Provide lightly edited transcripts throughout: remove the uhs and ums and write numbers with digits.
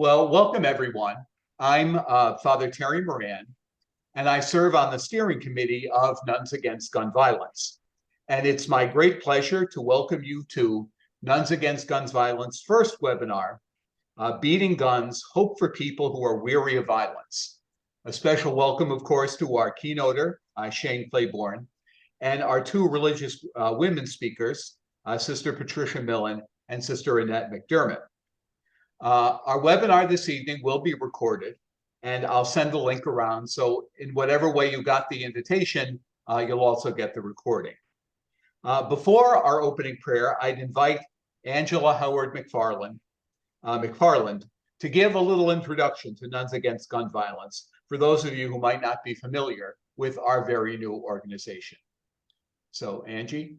Well, welcome everyone. I'm Father Terry Moran, and I serve on the steering committee of Nuns Against Gun Violence. And it's my great pleasure to welcome you to Nuns Against Gun Violence first webinar, Beating Guns, Hope for People Who Are Weary of Violence. A special welcome, of course, to our keynoter, Shane Claiborne, and our two religious women speakers, Sister Patricia Millen and Sister Annette McDermott. Our webinar this evening will be recorded, and I'll send the link around. So in whatever way you got the invitation, you'll also get the recording. Before our opening prayer, I'd invite Angela Howard McFarland to give a little introduction to Nuns Against Gun Violence for those of you who might not be familiar with our very new organization. So Angie.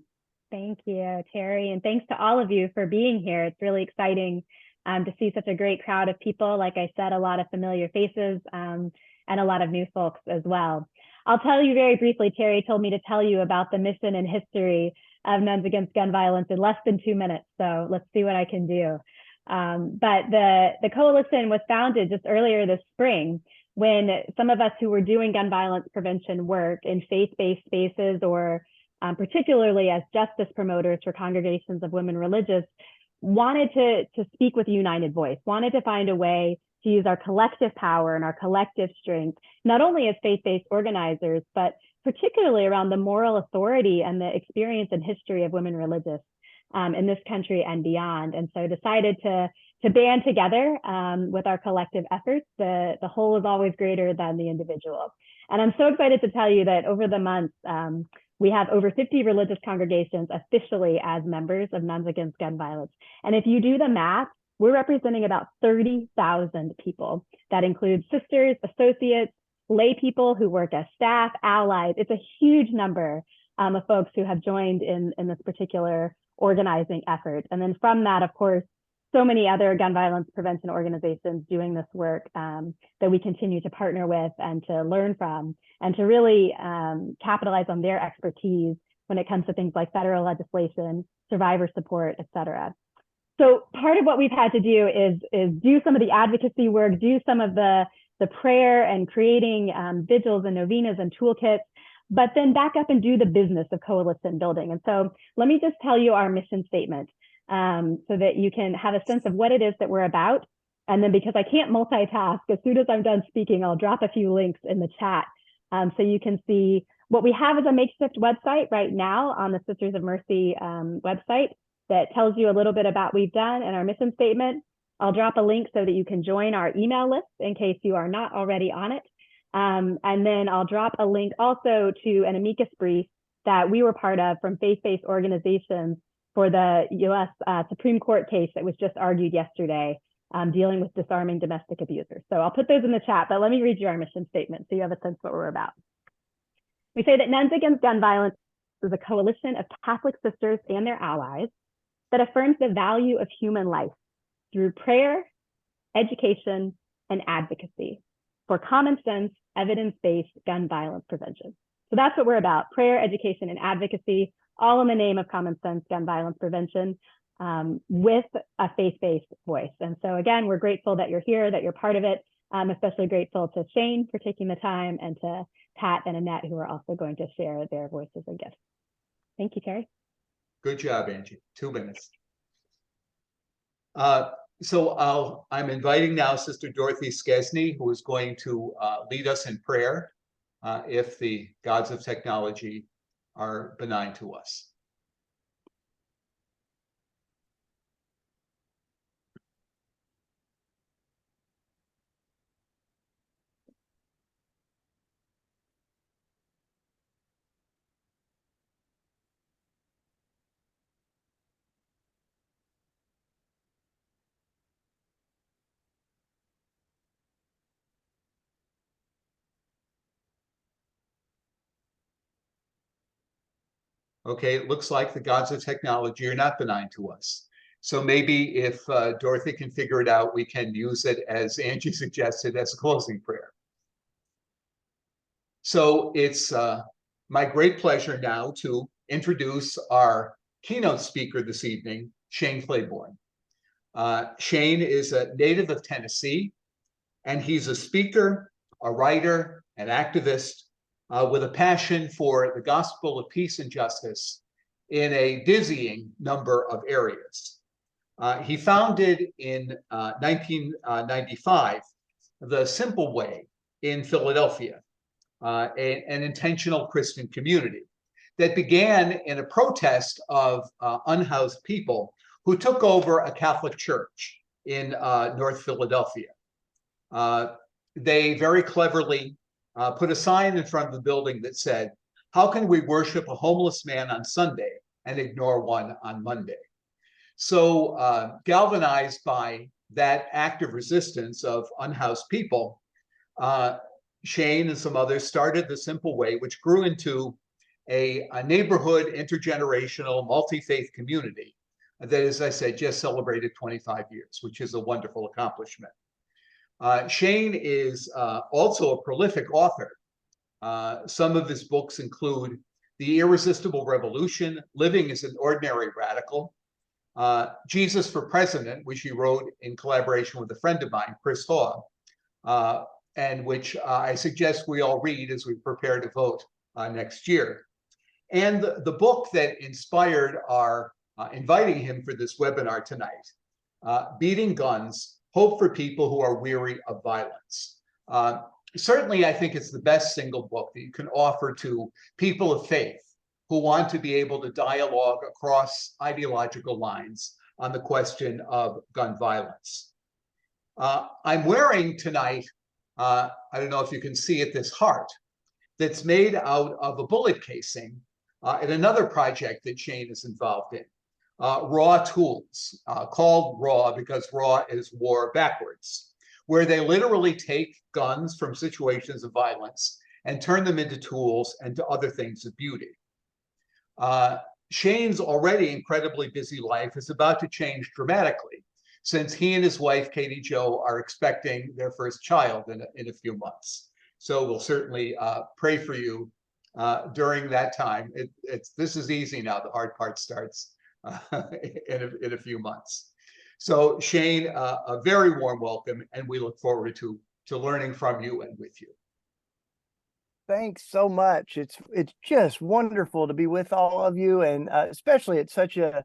Thank you, Terry, and thanks to all of you for being here. It's really exciting to see such a great crowd of people. Like I said, a lot of familiar faces and a lot of new folks as well. I'll tell you very briefly, Terry told me to tell you about the mission and history of Nuns Against Gun Violence in less than 2 minutes. So let's see what I can do. But the coalition was founded just earlier this spring when some of us who were doing gun violence prevention work in faith-based spaces or particularly as justice promoters for congregations of women religious wanted to speak with a united voice, wanted to find a way to use our collective power and our collective strength, not only as faith-based organizers, but particularly around the moral authority and the experience and history of women religious in this country and beyond. And so decided to band together with our collective efforts. The whole is always greater than the individual. And I'm so excited to tell you that over the months, we have over 50 religious congregations officially as members of Nuns Against Gun Violence. And if you do the math, we're representing about 30,000 people. That includes sisters, associates, lay people who work as staff, allies. It's a huge number of folks who have joined in this particular organizing effort. And then from that, of course, so many other gun violence prevention organizations doing this work that we continue to partner with and to learn from and to really capitalize on their expertise when it comes to things like federal legislation, survivor support, et cetera. So part of what we've had to do is do some of the advocacy work, do some of the prayer and creating vigils and novenas and toolkits, but then back up and do the business of coalition building. And so let me just tell you our mission statement so that you can have a sense of what it is that we're about. And then because I can't multitask, as soon as I'm done speaking, I'll drop a few links in the chat so you can see what we have as a makeshift website right now on the Sisters of Mercy website that tells you a little bit about what we've done and our mission statement. I'll drop a link so that you can join our email list in case you are not already on it. And then I'll drop a link also to an amicus brief that we were part of from faith-based organizations for the U.S. Supreme Court case that was just argued yesterday dealing with disarming domestic abusers. So I'll put those in the chat, but let me read you our mission statement so you have a sense of what we're about. We say that Nuns Against Gun Violence is a coalition of Catholic sisters and their allies that affirms the value of human life through prayer, education, and advocacy for common sense, evidence-based gun violence prevention. So that's what we're about: prayer, education, and advocacy, all in the name of common sense gun violence prevention with a faith-based voice. And so again, we're grateful that you're here, that you're part of it. I'm especially grateful to Shane for taking the time and to Pat and Annette, who are also going to share their voices and gifts. Thank you, Terry. Good job, Angie. 2 minutes. I'm inviting now Sister Dorothy Skesny, who is going to lead us in prayer if the gods of technology are benign to us. Okay, it looks like the gods of technology are not benign to us. So maybe if Dorothy can figure it out, we can use it, as Angie suggested, as a closing prayer. So it's my great pleasure now to introduce our keynote speaker this evening, Shane Claiborne. Shane is a native of Tennessee, and he's a speaker, a writer, an activist with a passion for the gospel of peace and justice in a dizzying number of areas. He founded in 1995 the Simple Way in Philadelphia, an intentional Christian community that began in a protest of unhoused people who took over a Catholic church in North Philadelphia. They very cleverly put a sign in front of the building that said, "How can we worship a homeless man on Sunday and ignore one on Monday?" So galvanized by that act of resistance of unhoused people, Shane and some others started the Simple Way, which grew into a neighborhood, intergenerational, multi-faith community that, as I said, just celebrated 25 years, which is a wonderful accomplishment. Shane is also a prolific author. Some of his books include The Irresistible Revolution, Living as an Ordinary Radical, Jesus for President, which he wrote in collaboration with a friend of mine, Chris Haw, and which I suggest we all read as we prepare to vote next year. And the book that inspired our inviting him for this webinar tonight, Beating Guns, Hope for People Who Are Weary of Violence. Certainly, I think it's the best single book that you can offer to people of faith who want to be able to dialogue across ideological lines on the question of gun violence. I'm wearing tonight, I don't know if you can see it, this heart that's made out of a bullet casing in another project that Shane is involved in, Raw Tools, called Raw because Raw is war backwards, where they literally take guns from situations of violence and turn them into tools and to other things of beauty. Shane's already incredibly busy life is about to change dramatically since he and his wife, Katie Jo, are expecting their first child in a few months. So we'll certainly pray for you during that time. This is easy now. The hard part starts in a few months. So Shane, a very warm welcome, and we look forward to learning from you and with you. Thanks so much. It's just wonderful to be with all of you, and especially at such a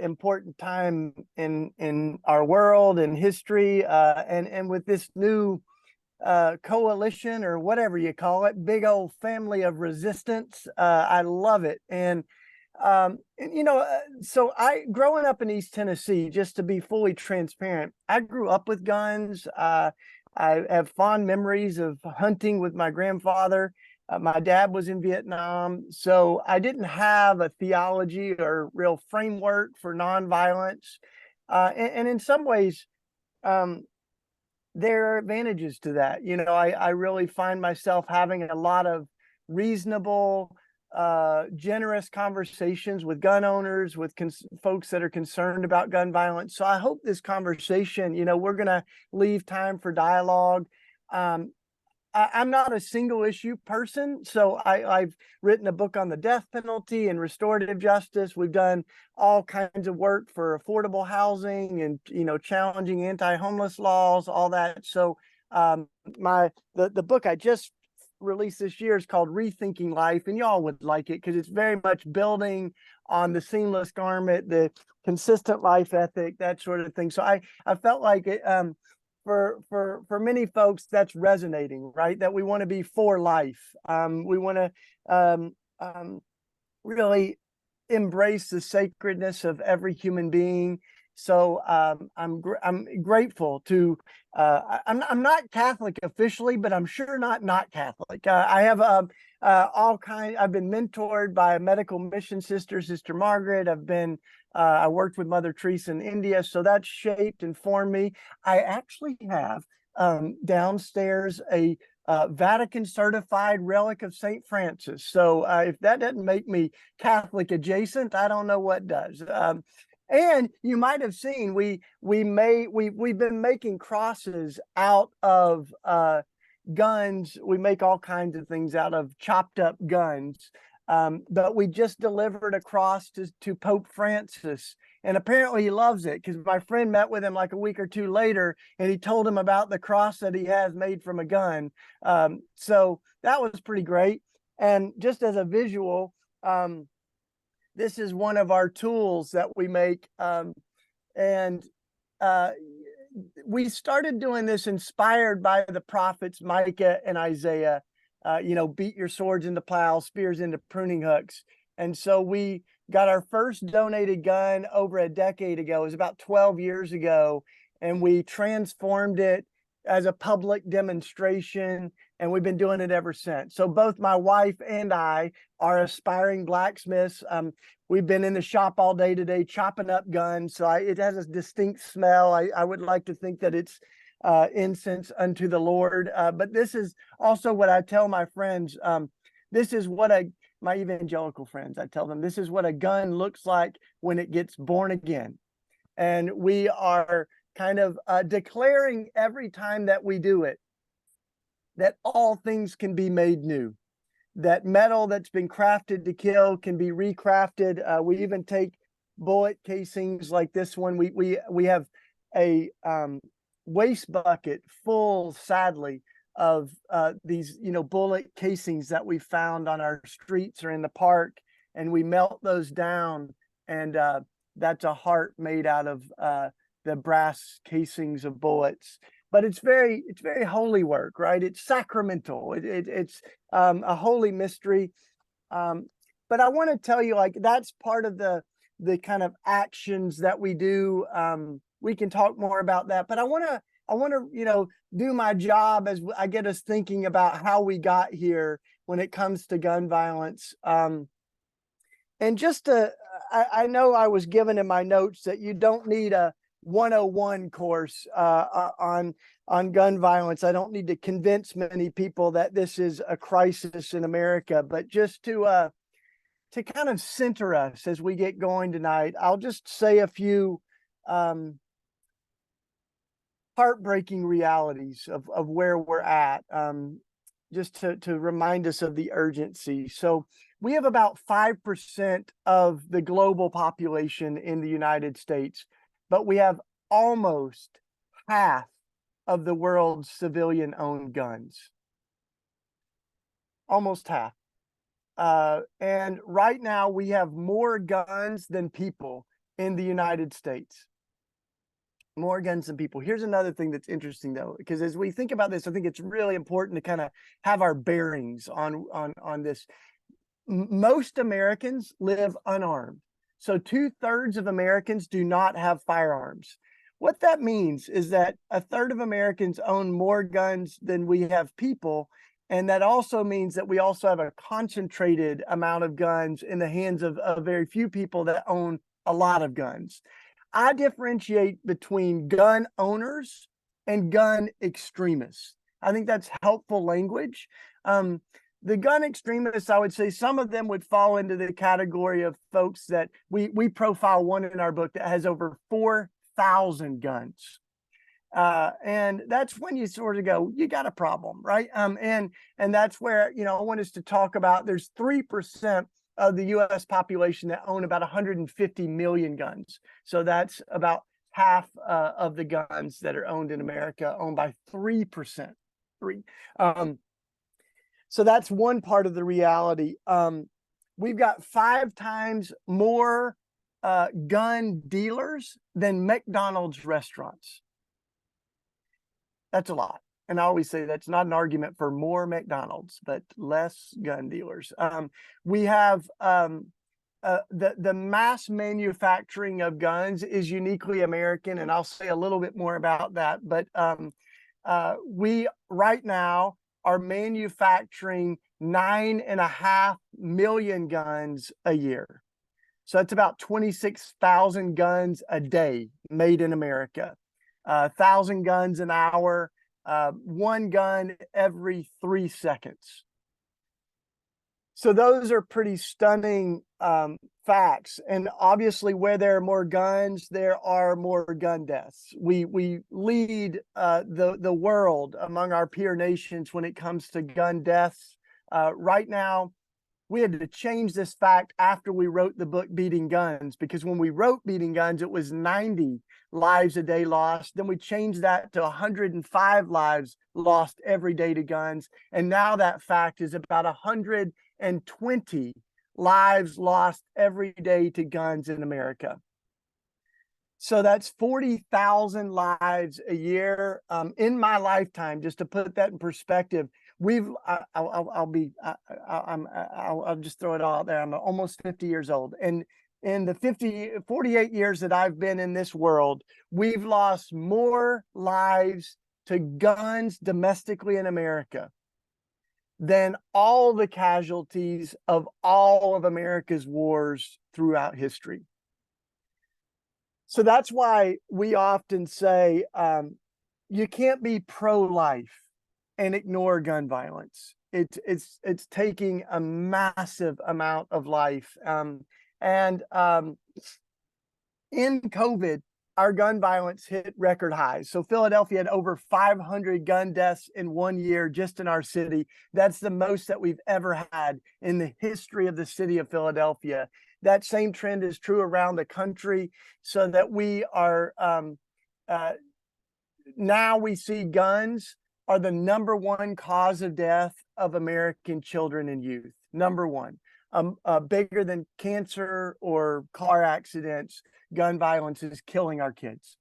important time in our world and history, and with this new coalition, or whatever you call it, big old family of resistance. I love it. And you know, so growing up in East Tennessee, just to be fully transparent, I grew up with guns. I have fond memories of hunting with my grandfather. My dad was in Vietnam, so I didn't have a theology or real framework for nonviolence. And in some ways, there are advantages to that. You know, I really find myself having a lot of reasonable, generous conversations with gun owners, with folks that are concerned about gun violence. So I hope this conversation, you know, we're going to leave time for dialogue. I'm not a single issue person, so I've written a book on the death penalty and restorative justice. We've done all kinds of work for affordable housing and, you know, challenging anti-homeless laws, all that. So the book I just released this year is called Rethinking Life, and y'all would like it because it's very much building on the seamless garment, the consistent life ethic, that sort of thing. So I felt like it, for many folks, that's resonating, right? That we want to be for life. We want to really embrace the sacredness of every human being. So I'm grateful to. I'm not Catholic officially, but I'm sure not Catholic. I have all kind. I've been mentored by a medical mission sister, Sister Margaret. I worked with Mother Teresa in India, so that shaped and formed me. I actually have downstairs a Vatican certified relic of St. Francis. So if that doesn't make me Catholic adjacent, I don't know what does. And you might have seen we've been making crosses out of guns. We make all kinds of things out of chopped up guns. But we just delivered a cross to Pope Francis. And apparently he loves it, because my friend met with him like a week or two later, and he told him about the cross that he has made from a gun. So that was pretty great. And just as a visual, this is one of our tools that we make. We started doing this inspired by the prophets Micah and Isaiah. Beat your swords into plows, spears into pruning hooks. And so we got our first donated gun over a decade ago. It was about 12 years ago. And we transformed it as a public demonstration. And we've been doing it ever since. So both my wife and I are aspiring blacksmiths. We've been in the shop all day today chopping up guns. So it has a distinct smell. I would like to think that it's incense unto the Lord. But this is also what I tell my friends. This is what my evangelical friends, I tell them, this is what a gun looks like when it gets born again. And we are kind of declaring every time that we do it, that all things can be made new. That metal that's been crafted to kill can be recrafted. We even take bullet casings like this one. We have a waste bucket full, sadly, of these bullet casings that we found on our streets or in the park, and we melt those down, and that's a heart made out of the brass casings of bullets. But it's very holy work, right? It's sacramental. It's a holy mystery. But I want to tell you, like, that's part of the kind of actions that we do. We can talk more about that, but I want to, do my job as I get us thinking about how we got here when it comes to gun violence. And just I know I was given in my notes that you don't need a 101 course on gun violence. I don't need to convince many people that this is a crisis in America, but just to kind of center us as we get going tonight, I'll just say a few heartbreaking realities of where we're at, just to remind us of the urgency. So we have about 5% of the global population in the United States, but we have almost half of the world's civilian-owned guns. Almost half. And right now we have more guns than people in the United States. More guns than people. Here's another thing that's interesting, though, because as we think about this, I think it's really important to kind of have our bearings on this. Most Americans live unarmed. So 2/3 of Americans do not have firearms. What that means is that 1/3 of Americans own more guns than we have people. And that also means that we also have a concentrated amount of guns in the hands of very few people that own a lot of guns. I differentiate between gun owners and gun extremists. I think that's helpful language. The gun extremists, I would say some of them would fall into the category of folks that we profile one in our book that has over 4,000 guns. And that's when you sort of go, you got a problem, right? And that's where, I want us to talk about, there's 3% of the US population that own about 150 million guns. So that's about half of the guns that are owned in America, owned by 3%. So that's one part of the reality. We've got 5 times more gun dealers than McDonald's restaurants. That's a lot. And I always say that's not an argument for more McDonald's, but less gun dealers. We have the mass manufacturing of guns is uniquely American, and I'll say a little bit more about that. But we right now are manufacturing 9.5 million guns a year. So that's about 26,000 guns a day made in America. 1,000 guns an hour. 1 gun every 3 seconds. So those are pretty stunning facts. And obviously, where there are more guns, there are more gun deaths. We lead the world among our peer nations when it comes to gun deaths. Right now, we had to change this fact after we wrote the book Beating Guns, because when we wrote Beating Guns, it was 90 lives a day lost. Then we changed that to 105 lives lost every day to guns. And now that fact is about 120 lives lost every day to guns in America. So that's 40,000 lives a year. In my lifetime, just to put that in perspective, I'll just throw it all out there. I'm almost 50 years old. And in the 48 years that I've been in this world, we've lost more lives to guns domestically in America than all the casualties of all of America's wars throughout history. So that's why we often say you can't be pro-life and ignore gun violence. It's taking a massive amount of life. In COVID, our gun violence hit record highs. So Philadelphia had over 500 gun deaths in 1 year just in our city. That's the most that we've ever had in the history of the city of Philadelphia. That same trend is true around the country, so that we are now we see guns are the number one cause of death of American children and youth. Number one, bigger than cancer or car accidents. Gun violence is killing our kids.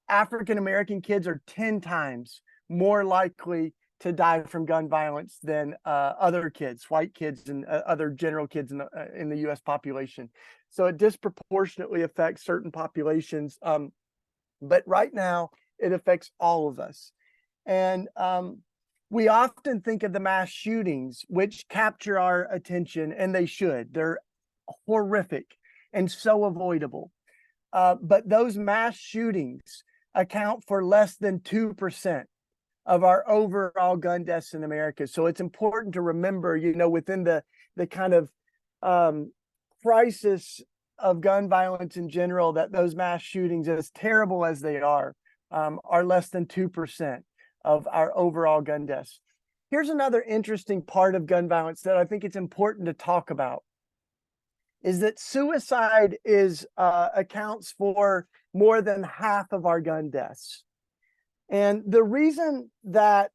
African American kids are 10 times more likely to die from gun violence than other kids, white kids and other general kids in the U.S. population. So it disproportionately affects certain populations. But right now, it affects all of us. And we often think of the mass shootings, which capture our attention, and they should. They're horrific and so avoidable. But those mass shootings account for less than 2% of our overall gun deaths in America. So it's important to remember, within the kind of crisis of gun violence in general, that those mass shootings, as terrible as they are less than 2% of our overall gun deaths. Here's another interesting part of gun violence that I think it's important to talk about, is that suicide accounts for more than half of our gun deaths. And the reason that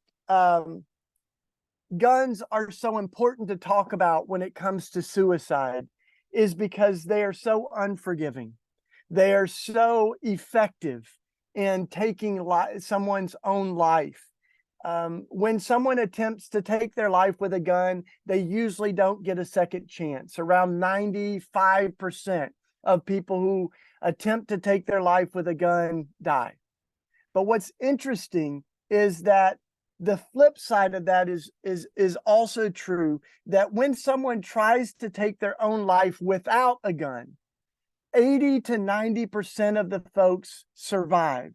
guns are so important to talk about when it comes to suicide is because they are so unforgiving. They are so effective in taking someone's own life. When someone attempts to take their life with a gun, they usually don't get a second chance. Around 95% of people who attempt to take their life with a gun die. But what's interesting is that the flip side of that is also true, that when someone tries to take their own life without a gun, 80 to 90% of the folks survive,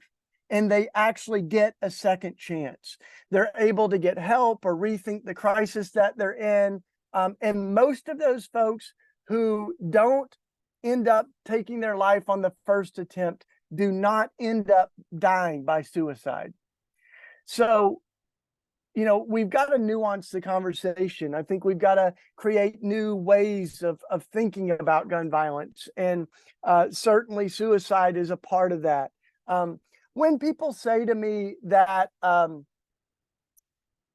and they actually get a second chance. They're able to get help or rethink the crisis that they're in. And most of those folks who don't end up taking their life on the first attempt do not end up dying by suicide. So, we've got to nuance the conversation. I think we've got to create new ways of thinking about gun violence. And certainly suicide is a part of that. When people say to me that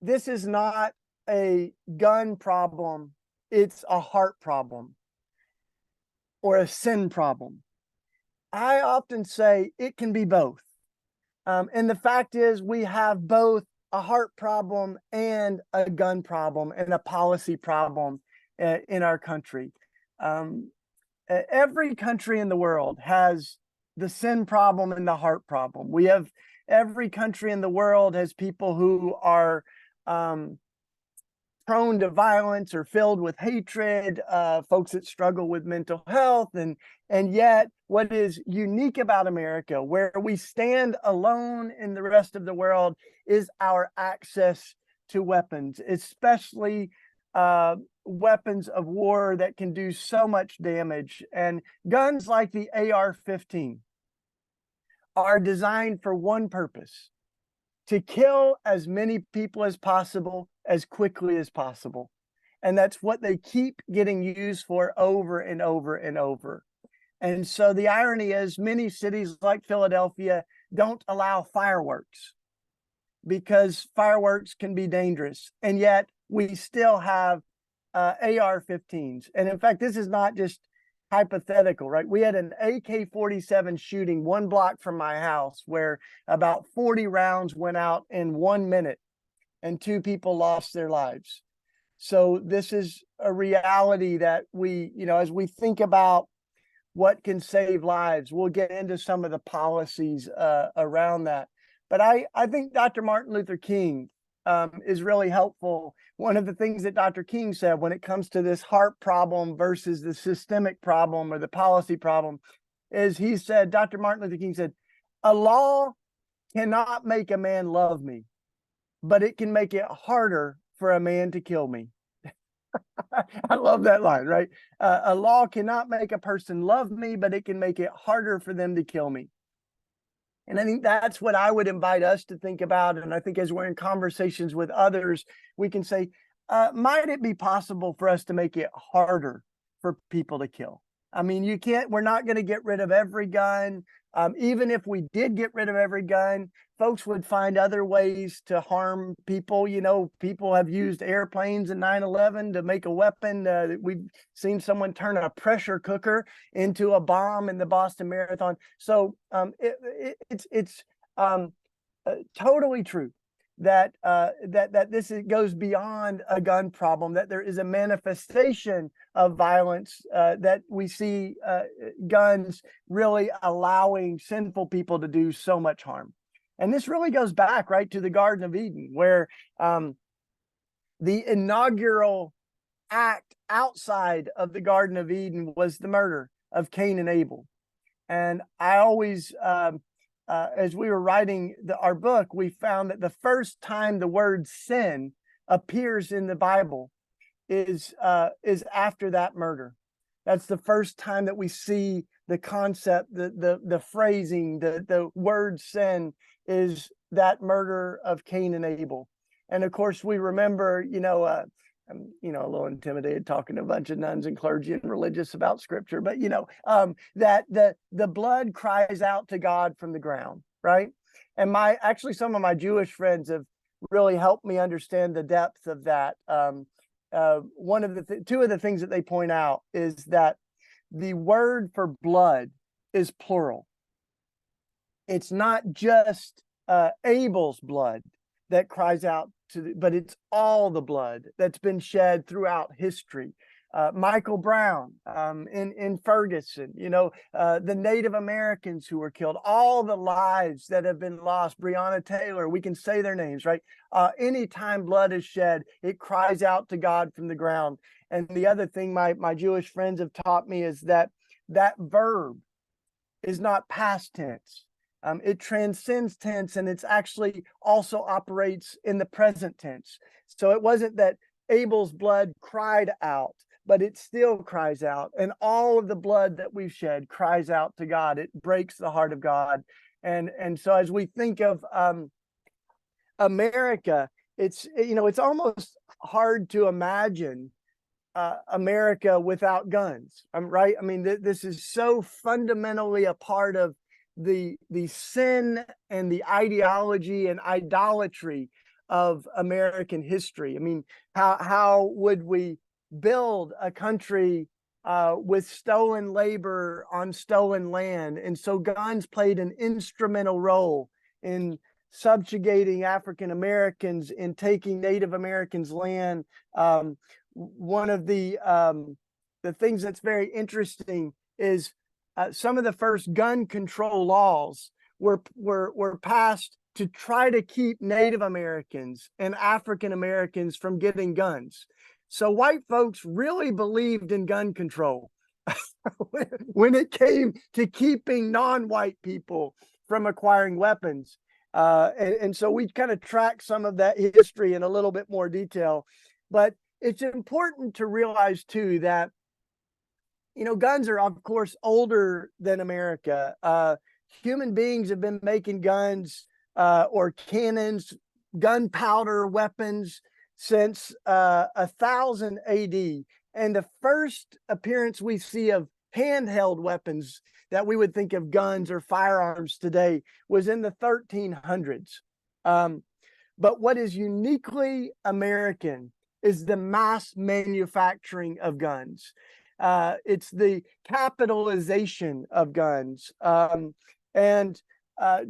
this is not a gun problem, it's a heart problem or a sin problem, I often say it can be both. And the fact is, we have both a heart problem and a gun problem and a policy problem in our country. Every country in the world has the sin problem and the heart problem. Every country in the world has people who are prone to violence or filled with hatred, folks that struggle with mental health. And yet what is unique about America, where we stand alone in the rest of the world, is our access to weapons, especially weapons of war that can do so much damage. And guns like the AR-15 are designed for one purpose: to kill as many people as possible, as quickly as possible. And that's what they keep getting used for over and over and over. And so the irony is many cities like Philadelphia don't allow fireworks because fireworks can be dangerous. And yet we still have AR-15s. And in fact, this is not just hypothetical, right? We had an AK-47 shooting 1 block from my house where about 40 rounds went out in 1 minute and 2 people lost their lives. So this is a reality that we, as we think about what can save lives, we'll get into some of the policies around that. But I think Dr. Martin Luther King is really helpful. One of the things that Dr. King said when it comes to this heart problem versus the systemic problem or the policy problem is he said, Dr. Martin Luther King said, a law cannot make a man love me, but it can make it harder for a man to kill me. I love that line, right? A law cannot make a person love me, but it can make it harder for them to kill me. And I think that's what I would invite us to think about. And I think as we're in conversations with others, we can say, might it be possible for us to make it harder for people to kill? I mean, we're not going to get rid of every gun. Even if we did get rid of every gun, folks would find other ways to harm people. People have used airplanes in 9/11 to make a weapon. We've seen someone turn a pressure cooker into a bomb in the Boston Marathon. So it's totally true that this goes beyond a gun problem, that there is a manifestation of violence, that we see guns really allowing sinful people to do so much harm. And this really goes back right to the Garden of Eden, where the inaugural act outside of the Garden of Eden was the murder of Cain and Abel. And I always as we were writing our book, we found that the first time the word sin appears in the Bible is after that murder. That's the first time that we see the concept, the phrasing, the word sin is that murder of Cain and Abel. And of course, we remember, I'm, a little intimidated talking to a bunch of nuns and clergy and religious about scripture, but that the blood cries out to God from the ground, right? And some of my Jewish friends have really helped me understand the depth of that. Two of the things that they point out is that the word for blood is plural. It's not just Abel's blood that cries out but it's all the blood that's been shed throughout history. Michael Brown in Ferguson, the Native Americans who were killed, all the lives that have been lost, Breonna Taylor, we can say their names, right? Anytime blood is shed, it cries out to God from the ground. And the other thing my Jewish friends have taught me is that verb is not past tense. It transcends tense, and it's actually also operates in the present tense. So it wasn't that Abel's blood cried out, but it still cries out. And all of the blood that we've shed cries out to God. It breaks the heart of God. And so as we think of America, it's almost hard to imagine America without guns. Right? I mean, this is so fundamentally a part of the sin and the ideology and idolatry of American history. I mean, how would we build a country with stolen labor on stolen land? And so guns played an instrumental role in subjugating African Americans, in taking Native Americans' land. One of the things that's very interesting is some of the first gun control laws were passed to try to keep Native Americans and African Americans from getting guns. So white folks really believed in gun control when it came to keeping non-white people from acquiring weapons. And so we kind of track some of that history in a little bit more detail. But it's important to realize, too, that guns are, of course, older than America. Human beings have been making guns or cannons, gunpowder weapons since 1000 AD. And the first appearance we see of handheld weapons that we would think of guns or firearms today was in the 1300s. But what is uniquely American is the mass manufacturing of guns. It's the capitalization of guns.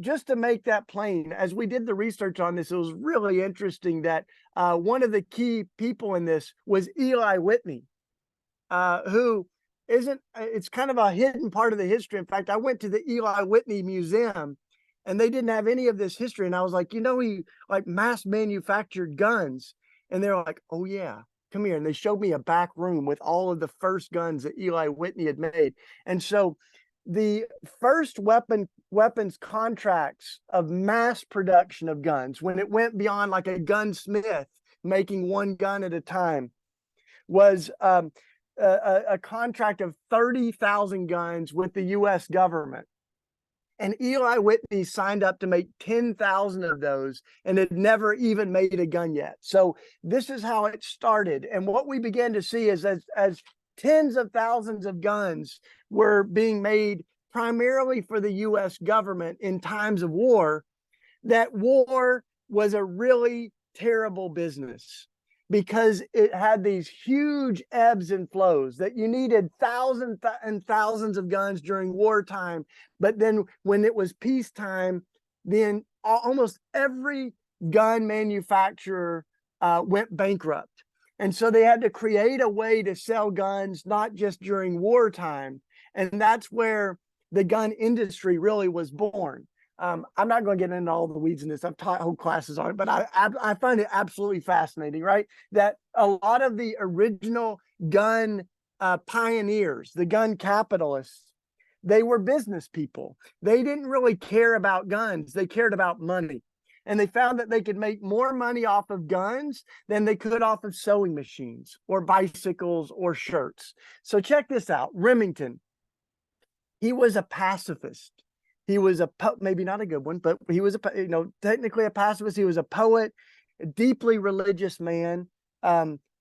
Just to make that plain, as we did the research on this, it was really interesting that one of the key people in this was Eli Whitney, who it's kind of a hidden part of the history. In fact, I went to the Eli Whitney Museum and they didn't have any of this history. And I was like, he like mass manufactured guns. And they're like, oh yeah, come here. And they showed me a back room with all of the first guns that Eli Whitney had made. And so the first weapons contracts of mass production of guns, when it went beyond like a gunsmith making one gun at a time, was a contract of 30,000 guns with the U.S. government. And Eli Whitney signed up to make 10,000 of those and had never even made a gun yet. So this is how it started. And what we began to see is as tens of thousands of guns were being made primarily for the U.S. government in times of war, that war was a really terrible business because it had these huge ebbs and flows that you needed thousands and thousands of guns during wartime. But then when it was peacetime, then almost every gun manufacturer went bankrupt. And so they had to create a way to sell guns, not just during wartime. And that's where the gun industry really was born. I'm not going to get into all the weeds in this. I've taught whole classes on it, but I find it absolutely fascinating, right? That a lot of the original gun pioneers, the gun capitalists, they were business people. They didn't really care about guns. They cared about money. And they found that they could make more money off of guns than they could off of sewing machines or bicycles or shirts. So check this out. Remington, he was a pacifist. He was maybe not a good one, but he was technically a pacifist. He was a poet, a deeply religious man.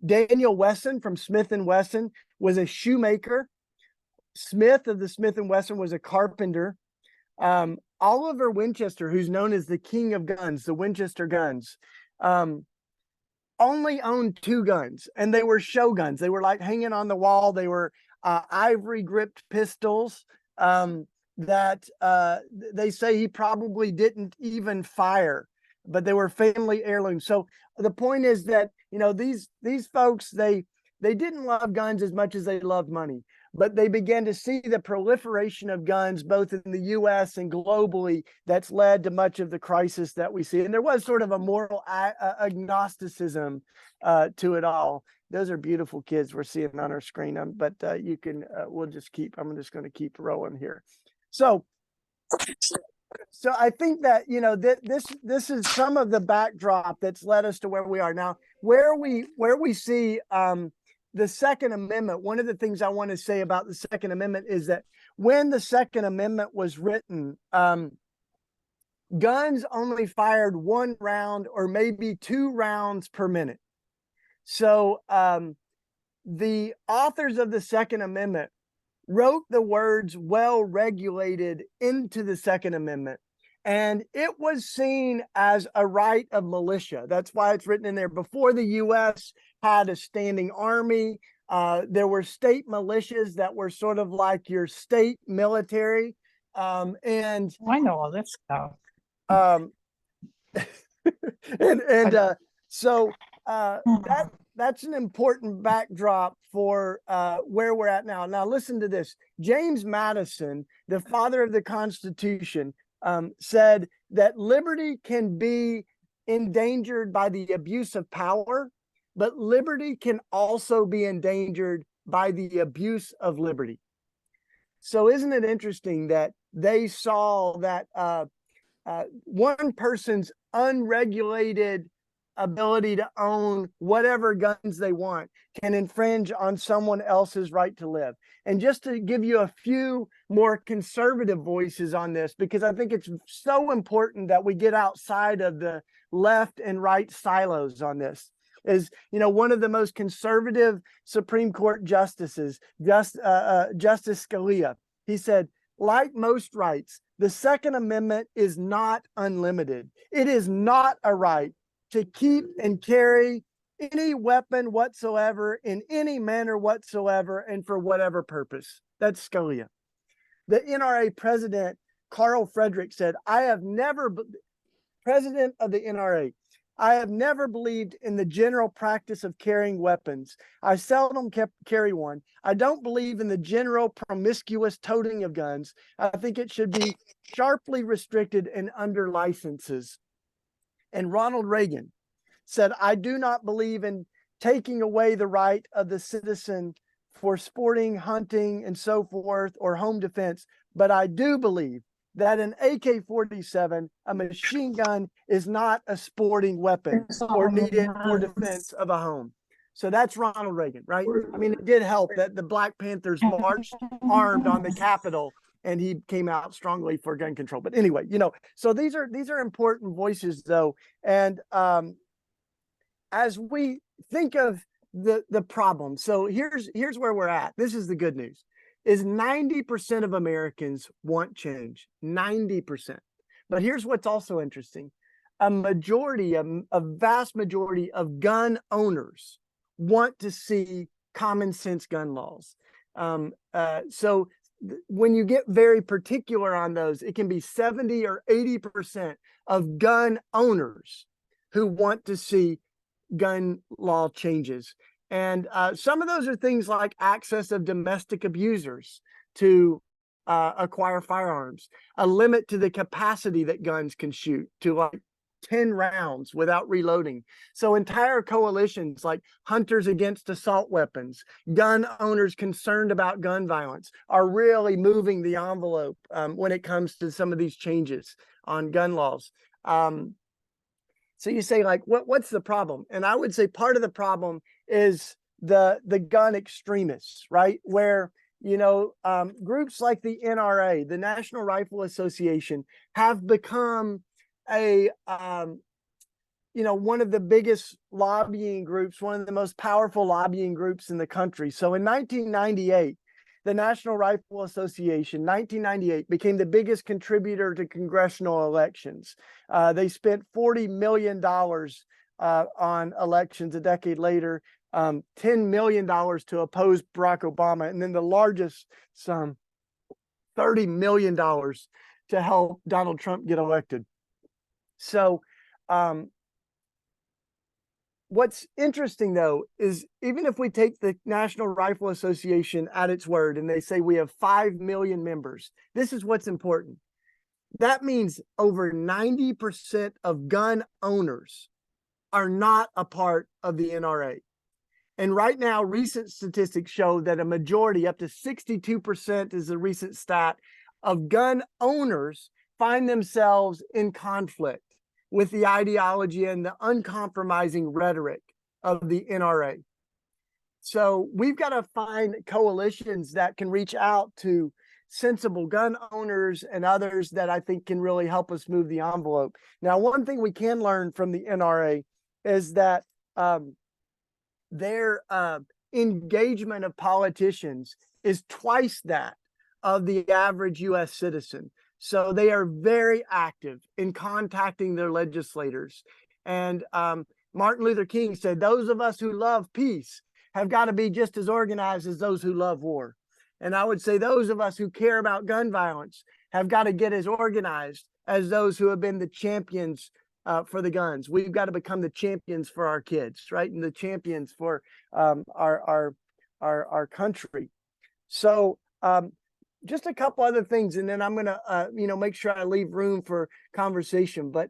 Daniel Wesson from Smith & Wesson was a shoemaker. Smith of the Smith & Wesson was a carpenter. Oliver Winchester, who's known as the king of guns, the Winchester guns, only owned 2 guns, and they were show guns. They were like hanging on the wall. They were ivory gripped pistols that they say he probably didn't even fire, but they were family heirlooms. So the point is that, these folks, they didn't love guns as much as they loved money, but they began to see the proliferation of guns, both in the US and globally, that's led to much of the crisis that we see. And there was sort of a moral agnosticism to it all. Those are beautiful kids we're seeing on our screen, but you can, I'm just going to keep rolling here. So I think that, this is some of the backdrop that's led us to where we are now, where we see the Second Amendment. One of the things I want to say about the Second Amendment is that when the Second Amendment was written, guns only fired 1 round or maybe 2 rounds per minute. So the authors of the Second Amendment wrote the words "well regulated" into the Second Amendment, and it was seen as a right of militia. That's why it's written in there. Before the U.S. had a standing army, there were state militias that were sort of like your state military. And I know all this stuff. So that's an important backdrop for where we're at now. Now, listen to this. James Madison, the father of the Constitution, said that liberty can be endangered by the abuse of power, but liberty can also be endangered by the abuse of liberty. So isn't it interesting that they saw that one person's unregulated ability to own whatever guns they want can infringe on someone else's right to live? And just to give you a few more conservative voices on this, because I think it's so important that we get outside of the left and right silos on this. is, one of the most conservative Supreme Court justices, Justice Scalia. He said, like most rights, the Second Amendment is not unlimited. It is not a right to keep and carry any weapon whatsoever in any manner whatsoever and for whatever purpose. That's Scalia. The NRA president, Carl Frederick, said, president of the NRA, I have never believed in the general practice of carrying weapons. I seldom carry one. I don't believe in the general promiscuous toting of guns. I think it should be sharply restricted and under licenses. And Ronald Reagan said, I do not believe in taking away the right of the citizen for sporting, hunting, and so forth, or home defense, but I do believe that an AK-47, a machine gun, is not a sporting weapon or needed for defense of a home. So that's Ronald Reagan, right? I mean, it did help that the Black Panthers marched armed on the Capitol, and he came out strongly for gun control. But anyway, so these are important voices, though. And as we think of the problem, so here's where we're at. This is the good news. Is 90% of Americans want change, 90%. But here's what's also interesting. A vast majority of gun owners want to see common sense gun laws. So when you get very particular on those, it can be 70 or 80% of gun owners who want to see gun law changes. And some of those are things like access of domestic abusers to acquire firearms, a limit to the capacity that guns can shoot to like 10 rounds without reloading. So entire coalitions like Hunters Against Assault Weapons, gun owners concerned about gun violence are really moving the envelope when it comes to some of these changes on gun laws. So you say, like, what's the problem? And I would say part of the problem is the gun extremists, right? Where, groups like the NRA, the National Rifle Association, have become one of the biggest lobbying groups, one of the most powerful lobbying groups in the country. So in 1998, the National Rifle Association, 1998, became the biggest contributor to congressional elections. They spent $40 million on elections a decade later, $10 million to oppose Barack Obama, and then the largest sum, $30 million to help Donald Trump get elected. So what's interesting, though, is even if we take the National Rifle Association at its word and they say we have 5 million members, this is what's important. That means over 90% of gun owners are not a part of the NRA. And right now, recent statistics show that a majority, up to 62% is the recent stat, of gun owners find themselves in conflict with the ideology and the uncompromising rhetoric of the NRA. So we've got to find coalitions that can reach out to sensible gun owners and others that I think can really help us move the envelope. Now, one thing we can learn from the NRA is that their engagement of politicians is twice that of the average U.S. citizen. So they are very active in contacting their legislators. And Martin Luther King said, those of us who love peace have got to be just as organized as those who love war. And I would say those of us who care about gun violence have got to get as organized as those who have been the champions for the guns. We've got to become the champions for our kids, right? And the champions for our country. So just a couple other things, and then I'm going to make sure I leave room for conversation. But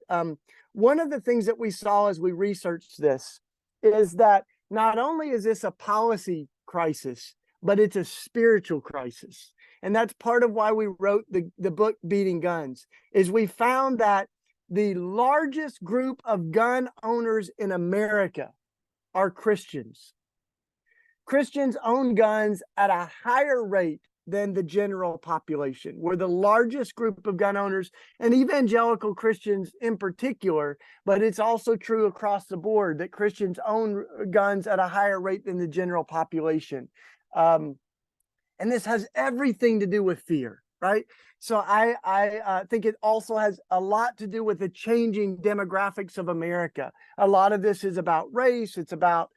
one of the things that we saw as we researched this is that not only is this a policy crisis, but it's a spiritual crisis. And that's part of why we wrote the book Beating Guns, is we found that the largest group of gun owners in America are Christians. Christians own guns at a higher rate than the general population. We're the largest group of gun owners and evangelical Christians in particular, but it's also true across the board that Christians own guns at a higher rate than the general population. And this has everything to do with fear, right? So I think it also has a lot to do with the changing demographics of America. A lot of this is about race. It's about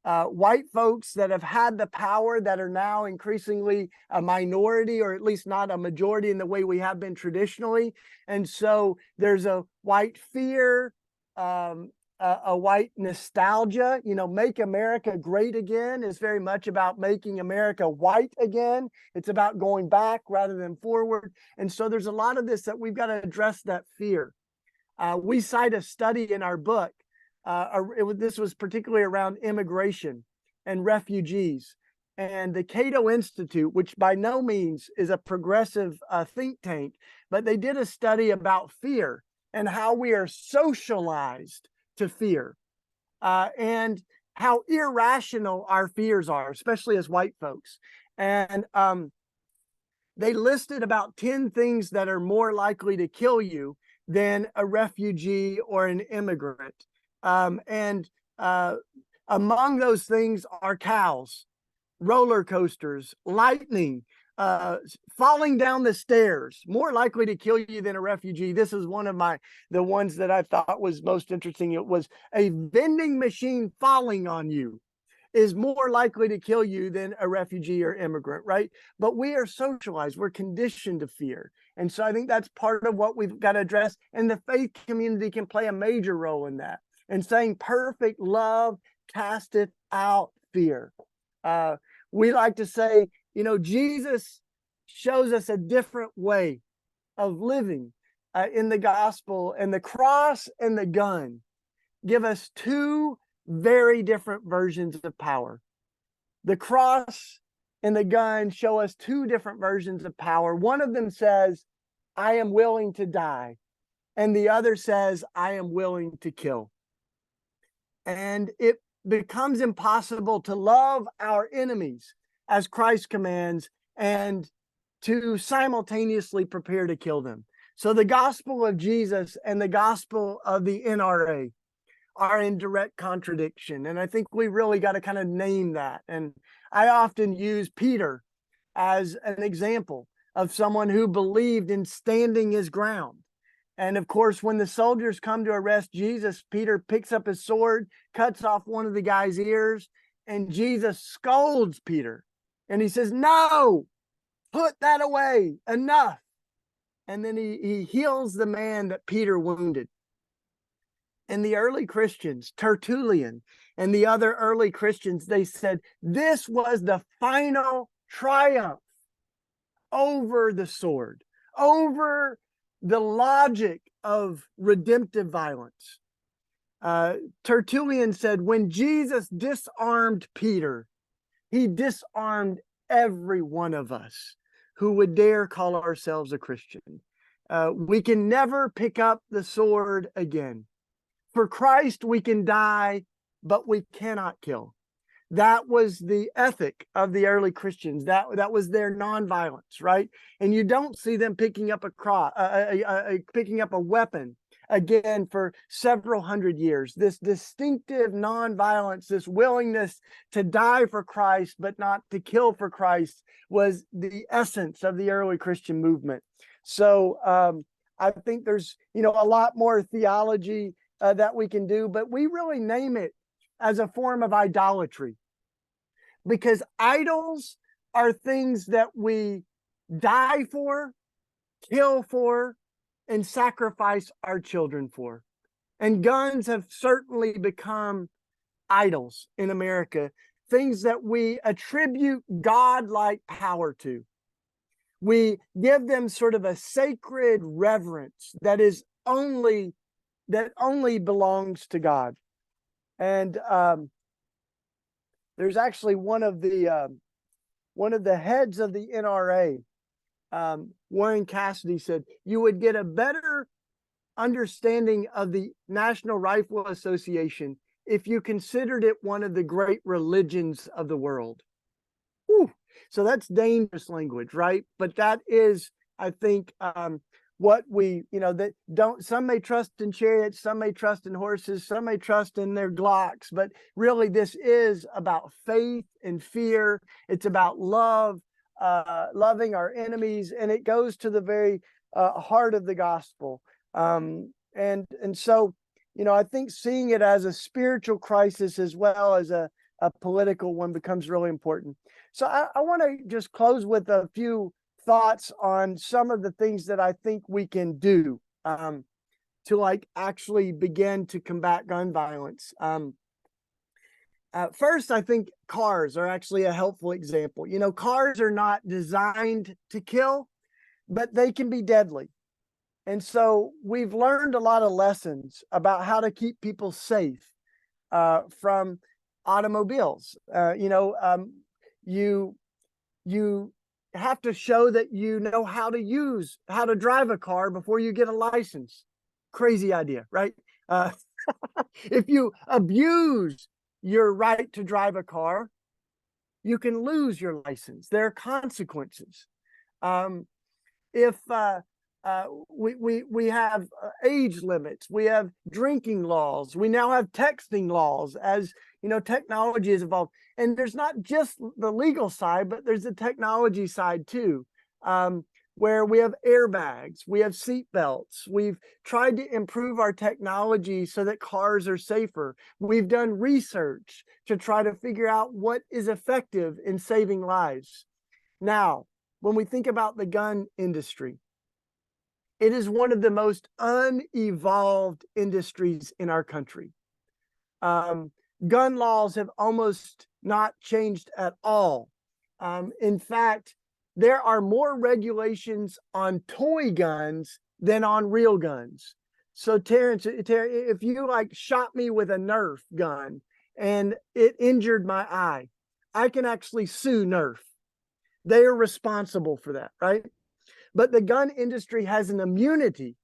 white folks that have had the power that are now increasingly a minority, or at least not a majority in the way we have been traditionally. And so there's a white fear, a white nostalgia. You know, Make America Great Again is very much about making America white again. It's about going back rather than forward. And so there's a lot of this that we've got to address, that fear. We cite a study in our book. This was particularly around immigration and refugees. And the Cato Institute, which by no means is a progressive think tank, but they did a study about fear and how we are socialized to fear, and how irrational our fears are, especially as white folks. And they listed about 10 things that are more likely to kill you than a refugee or an immigrant. And among those things are cows, roller coasters, lightning, falling down the stairs, more likely to kill you than a refugee. This is one of the ones that I thought was most interesting. It was a vending machine falling on you is more likely to kill you than a refugee or immigrant, right? But we are socialized. We're conditioned to fear. And so I think that's part of what we've got to address. And the faith community can play a major role in that. And saying perfect love casteth out fear. We like to say, you know, Jesus shows us a different way of living in the gospel, and the cross and the gun give us two very different versions of power. The cross and the gun show us two different versions of power. One of them says, I am willing to die. And the other says, I am willing to kill. And it becomes impossible to love our enemies as Christ commands and to simultaneously prepare to kill them. So the gospel of Jesus and the gospel of the NRA are in direct contradiction. And I think we really got to kind of name that. And I often use Peter as an example of someone who believed in standing his ground. And of course, when the soldiers come to arrest Jesus, Peter picks up his sword, cuts off one of the guy's ears, and Jesus scolds Peter. And he says, no, put that away, enough. And then he heals the man that Peter wounded. And the early Christians, Tertullian and the other early Christians, they said this was the final triumph over the sword, over the logic of redemptive violence. Tertullian said, when Jesus disarmed Peter, he disarmed every one of us who would dare call ourselves a Christian. We can never pick up the sword again. For Christ, we can die, but we cannot kill. That was the ethic of the early Christians. That was their nonviolence, right? And you don't see them picking up a weapon again for several hundred years. This distinctive nonviolence, this willingness to die for Christ, but not to kill for Christ, was the essence of the early Christian movement. So I think there's, a lot more theology that we can do, but we really name it as a form of idolatry, because idols are things that we die for, kill for, and sacrifice our children for. And guns have certainly become idols in America, things that we attribute God-like power to. We give them sort of a sacred reverence that only belongs to God. And there's actually one of the heads of the NRA, Warren Cassidy, said you would get a better understanding of the National Rifle Association if you considered it one of the great religions of the world. Whew. So that's dangerous language, right? But that is, I think, what we, that don't, some may trust in chariots, some may trust in horses, some may trust in their Glocks, but really this is about faith and fear. It's about love, loving our enemies, and it goes to the very heart of the gospel. And so, I think seeing it as a spiritual crisis as well as a political one becomes really important. So I want to just close with a few thoughts on some of the things that I think we can do to actually begin to combat gun violence. First, I think cars are actually a helpful example. Cars are not designed to kill, but they can be deadly. And so we've learned a lot of lessons about how to keep people safe from automobiles. You have to show that you know how to drive a car before you get a license. Crazy idea, right? If you abuse your right to drive a car, you can lose your license. There are consequences. If we have age limits, we have drinking laws, we now have texting laws as technology has evolved. And there's not just the legal side, but there's the technology side too, where we have airbags, we have seat belts. We've tried to improve our technology so that cars are safer. We've done research to try to figure out what is effective in saving lives. Now, when we think about the gun industry, it is one of the most unevolved industries in our country. Gun laws have almost not changed at all. In fact, there are more regulations on toy guns than on real guns. So Terry, if you shot me with a Nerf gun and it injured my eye, I can actually sue Nerf. They are responsible for that, right? But the gun industry has an immunity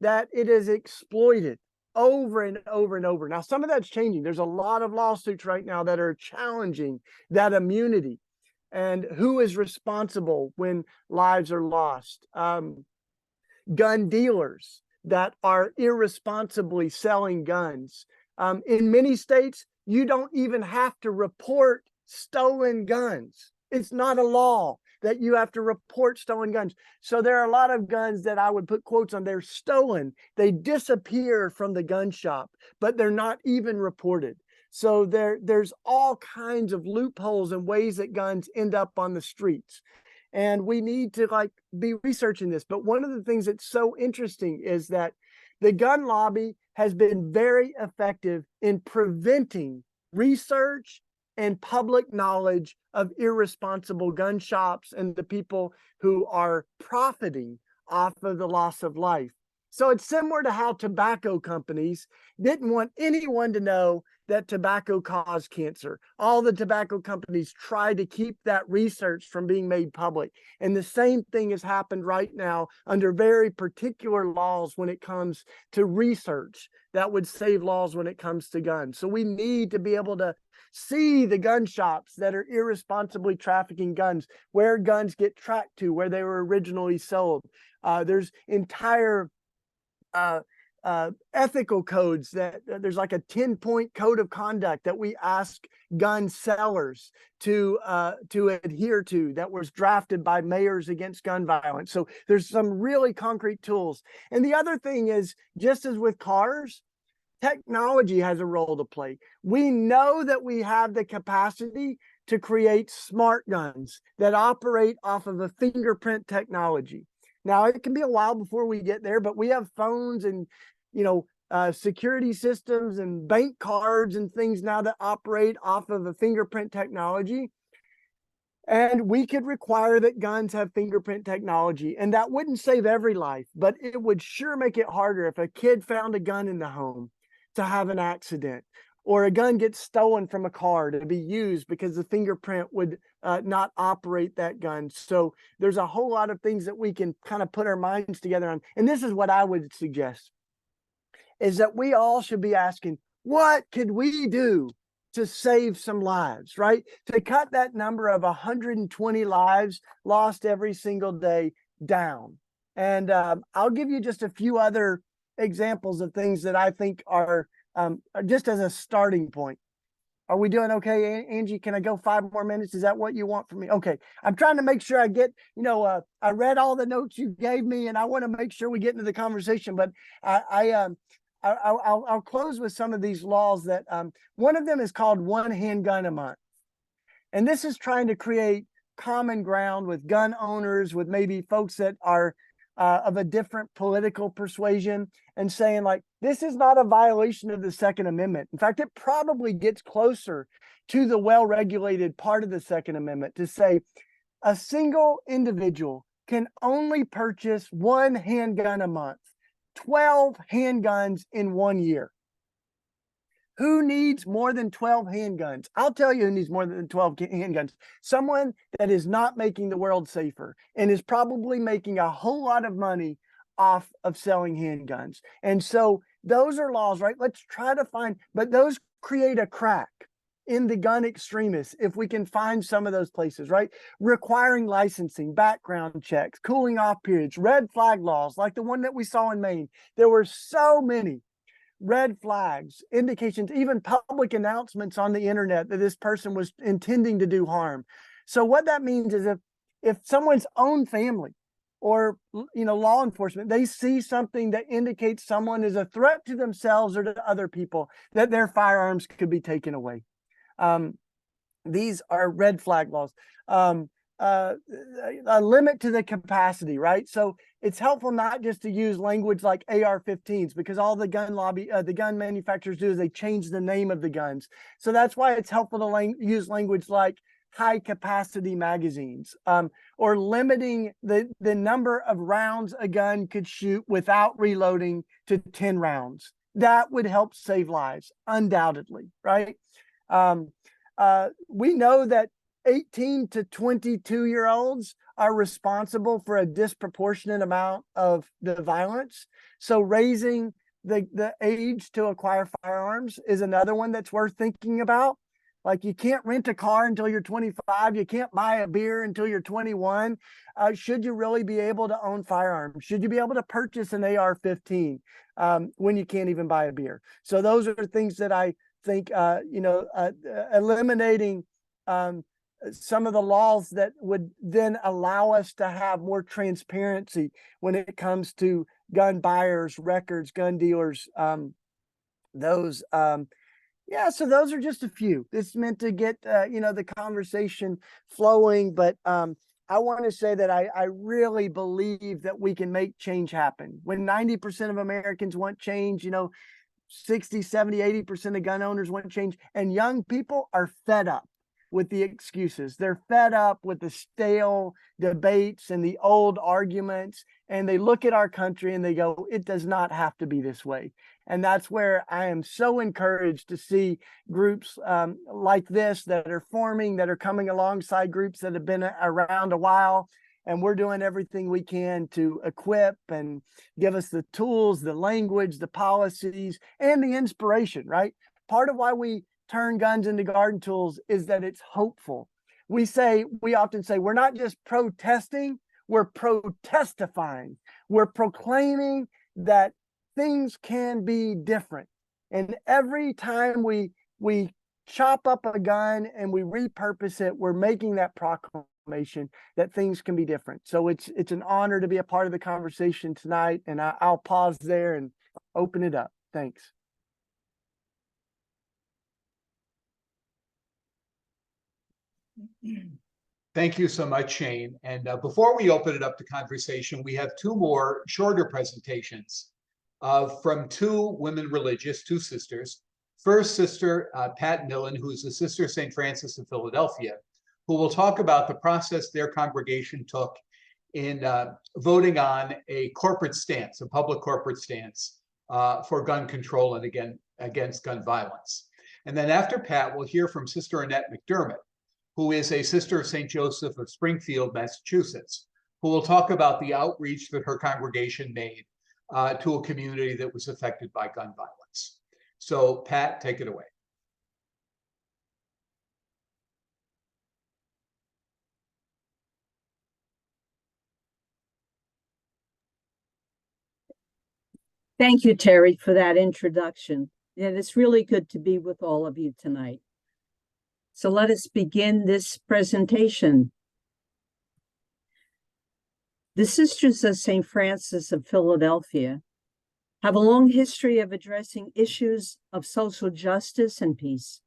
that it is exploited over and over and over. Now, some of that's changing. There's a lot of lawsuits right now that are challenging that immunity and who is responsible when lives are lost. Gun dealers that are irresponsibly selling guns. In many states, you don't even have to report stolen guns. It's not a law that you have to report stolen guns. So there are a lot of guns that I would put quotes on. They're stolen. They disappear from the gun shop, but they're not even reported. So there's all kinds of loopholes and ways that guns end up on the streets. And we need to be researching this. But one of the things that's so interesting is that the gun lobby has been very effective in preventing research and public knowledge of irresponsible gun shops and the people who are profiting off of the loss of life. So it's similar to how tobacco companies didn't want anyone to know that tobacco caused cancer. All the tobacco companies tried to keep that research from being made public. And the same thing has happened right now under very particular laws when it comes to research that would save laws when it comes to guns. So we need to be able to see the gun shops that are irresponsibly trafficking guns, where guns get tracked to, where they were originally sold. There's entire ethical codes that there's a 10-point code of conduct that we ask gun sellers to adhere to, that was drafted by Mayors Against Gun Violence. So there's some really concrete tools. And the other thing is, just as with cars, technology has a role to play. We know that we have the capacity to create smart guns that operate off of a fingerprint technology. Now, it can be a while before we get there, but we have phones and, security systems and bank cards and things now that operate off of a fingerprint technology. And we could require that guns have fingerprint technology. And that wouldn't save every life, but it would sure make it harder if a kid found a gun in the home to have an accident, or a gun gets stolen from a car to be used because the fingerprint would not operate that gun. So there's a whole lot of things that we can kind of put our minds together on. And this is what I would suggest, is that we all should be asking, what could we do to save some lives, right? To cut that number of 120 lives lost every single day down. And I'll give you just a few other examples of things that I think are just as a starting point. Are we doing okay, Angie? Can I go 5 more minutes? Is that what you want from me? Okay. I'm trying to make sure I get, I read all the notes you gave me, and I want to make sure we get into the conversation. But I'll close with some of these laws that one of them is called one handgun a month. And this is trying to create common ground with gun owners, with maybe folks that are of a different political persuasion, and saying, like, this is not a violation of the Second Amendment. In fact, it probably gets closer to the well-regulated part of the Second Amendment to say a single individual can only purchase one handgun a month, 12 handguns in 1 year. Who needs more than 12 handguns? I'll tell you who needs more than 12 handguns. Someone that is not making the world safer and is probably making a whole lot of money off of selling handguns. And so those are laws, right? Let's try to find, but those create a crack in the gun extremists if we can find some of those places, right? Requiring licensing, background checks, cooling off periods, red flag laws like the one that we saw in Maine. There were so many red flags, indications, even public announcements on the internet that this person was intending to do harm. So what that means is if someone's own family or law enforcement, they see something that indicates someone is a threat to themselves or to other people, that their firearms could be taken away. These are red flag laws. A limit to the capacity, right? So it's helpful not just to use language like AR-15s, because all the gun manufacturers do is they change the name of the guns. So that's why it's helpful to use language like high capacity magazines, or limiting the number of rounds a gun could shoot without reloading to 10 rounds. That would help save lives, undoubtedly, right? We know that 18 to 22-year-olds are responsible for a disproportionate amount of the violence. So raising the age to acquire firearms is another one that's worth thinking about. Like, you can't rent a car until you're 25. You can't buy a beer until you're 21. Should you really be able to own firearms? Should you be able to purchase an AR-15 when you can't even buy a beer? So those are things that I think, eliminating some of the laws that would then allow us to have more transparency when it comes to gun buyers, records, gun dealers, so those are just a few. It's meant to get, the conversation flowing, but I want to say that I really believe that we can make change happen. When 90% of Americans want change, 60, 70, 80% of gun owners want change, and young people are fed up with the excuses. They're fed up with the stale debates and the old arguments, and they look at our country and they go, it does not have to be this way. And that's where I am so encouraged to see groups like this that are forming, that are coming alongside groups that have been around a while. And we're doing everything we can to equip and give us the tools, the language, the policies, and the inspiration, right? Part of why we turn guns into garden tools is that it's hopeful. We often say, we're not just protesting, we're protestifying. We're proclaiming that things can be different. And every time we chop up a gun and we repurpose it, we're making that proclamation that things can be different. So it's an honor to be a part of the conversation tonight. And I'll pause there and open it up. Thanks. Thank you so much, Shane. And before we open it up to conversation, we have 2 more shorter presentations from 2 women religious, 2 sisters. First, Sister Pat Millen, who is the Sister of St. Francis of Philadelphia, who will talk about the process their congregation took in voting on a corporate stance, a public corporate stance for gun control and against gun violence. And then after Pat, we'll hear from Sister Annette McDermott, who is a Sister of St. Joseph of Springfield, Massachusetts, who will talk about the outreach that her congregation made to a community that was affected by gun violence. So, Pat, take it away. Thank you, Terry, for that introduction. And it's really good to be with all of you tonight. So let us begin this presentation. The Sisters of St. Francis of Philadelphia have a long history of addressing issues of social justice and peace.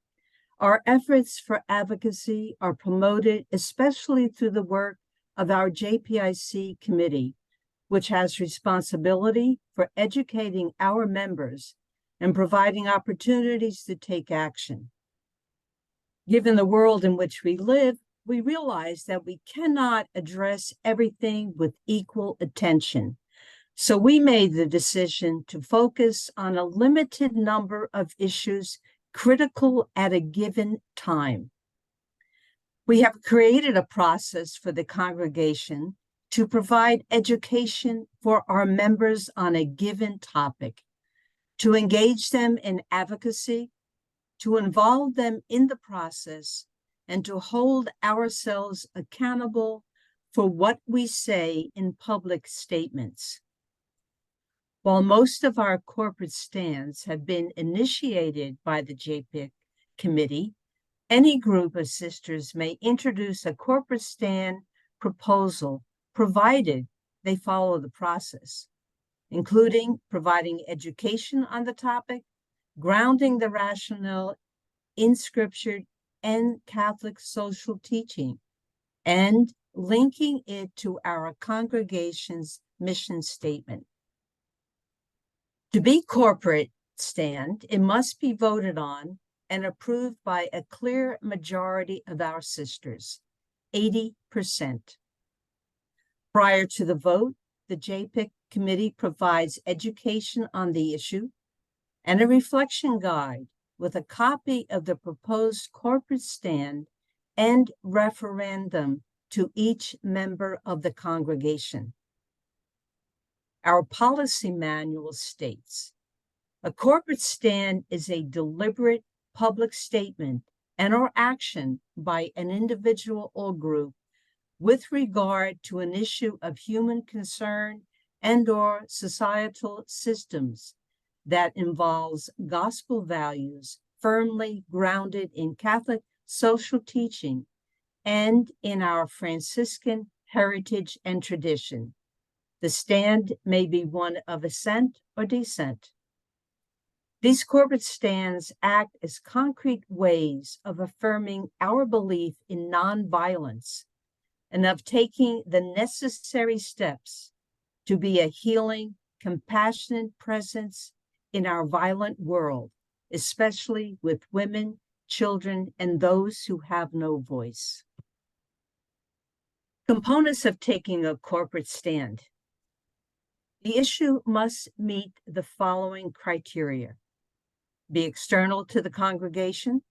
Our efforts for advocacy are promoted especially through the work of our JPIC committee, which has responsibility for educating our members and providing opportunities to take action. Given the world in which we live, we realize that we cannot address everything with equal attention. So we made the decision to focus on a limited number of issues critical at a given time. We have created a process for the congregation to provide education for our members on a given topic, to engage them in advocacy, to involve them in the process, and to hold ourselves accountable for what we say in public statements. While most of our corporate stands have been initiated by the JPIC committee, any group of sisters may introduce a corporate stand proposal provided they follow the process, including providing education on the topic, grounding the rationale in Scripture and Catholic social teaching, and linking it to our congregation's mission statement. To be corporate stand, it must be voted on and approved by a clear majority of our sisters, 80%. Prior to the vote, the JPIC committee provides education on the issue and a reflection guide with a copy of the proposed corporate stand and referendum to each member of the congregation. Our policy manual states, a corporate stand is a deliberate public statement and or action by an individual or group with regard to an issue of human concern and or societal systems that involves gospel values firmly grounded in Catholic social teaching and in our Franciscan heritage and tradition. The stand may be one of assent or dissent. These corporate stands act as concrete ways of affirming our belief in nonviolence and of taking the necessary steps to be a healing, compassionate presence in our violent world, especially with women, children, and those who have no voice. Components of taking a corporate stand. The issue must meet the following criteria: be external to the congregation,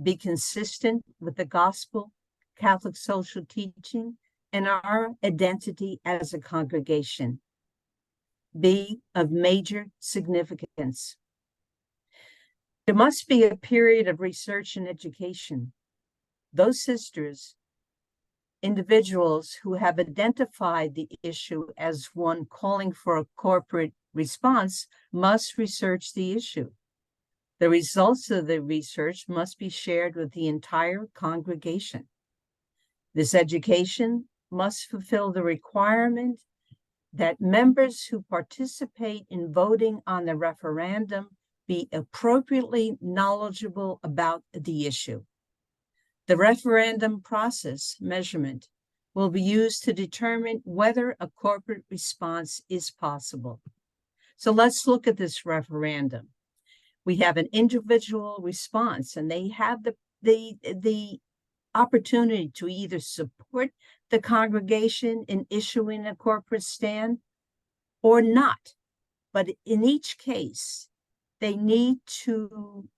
be consistent with the gospel, Catholic social teaching, and our identity as a congregation, be of major significance. There must be a period of research and education. Those sisters, individuals who have identified the issue as one calling for a corporate response must research the issue. The results of the research must be shared with the entire congregation. This education must fulfill the requirement that members who participate in voting on the referendum be appropriately knowledgeable about the issue. The referendum process measurement will be used to determine whether a corporate response is possible. So let's look at this referendum. We have an individual response, and they have the opportunity to either support the congregation in issuing a corporate stand or not. But in each case, they need to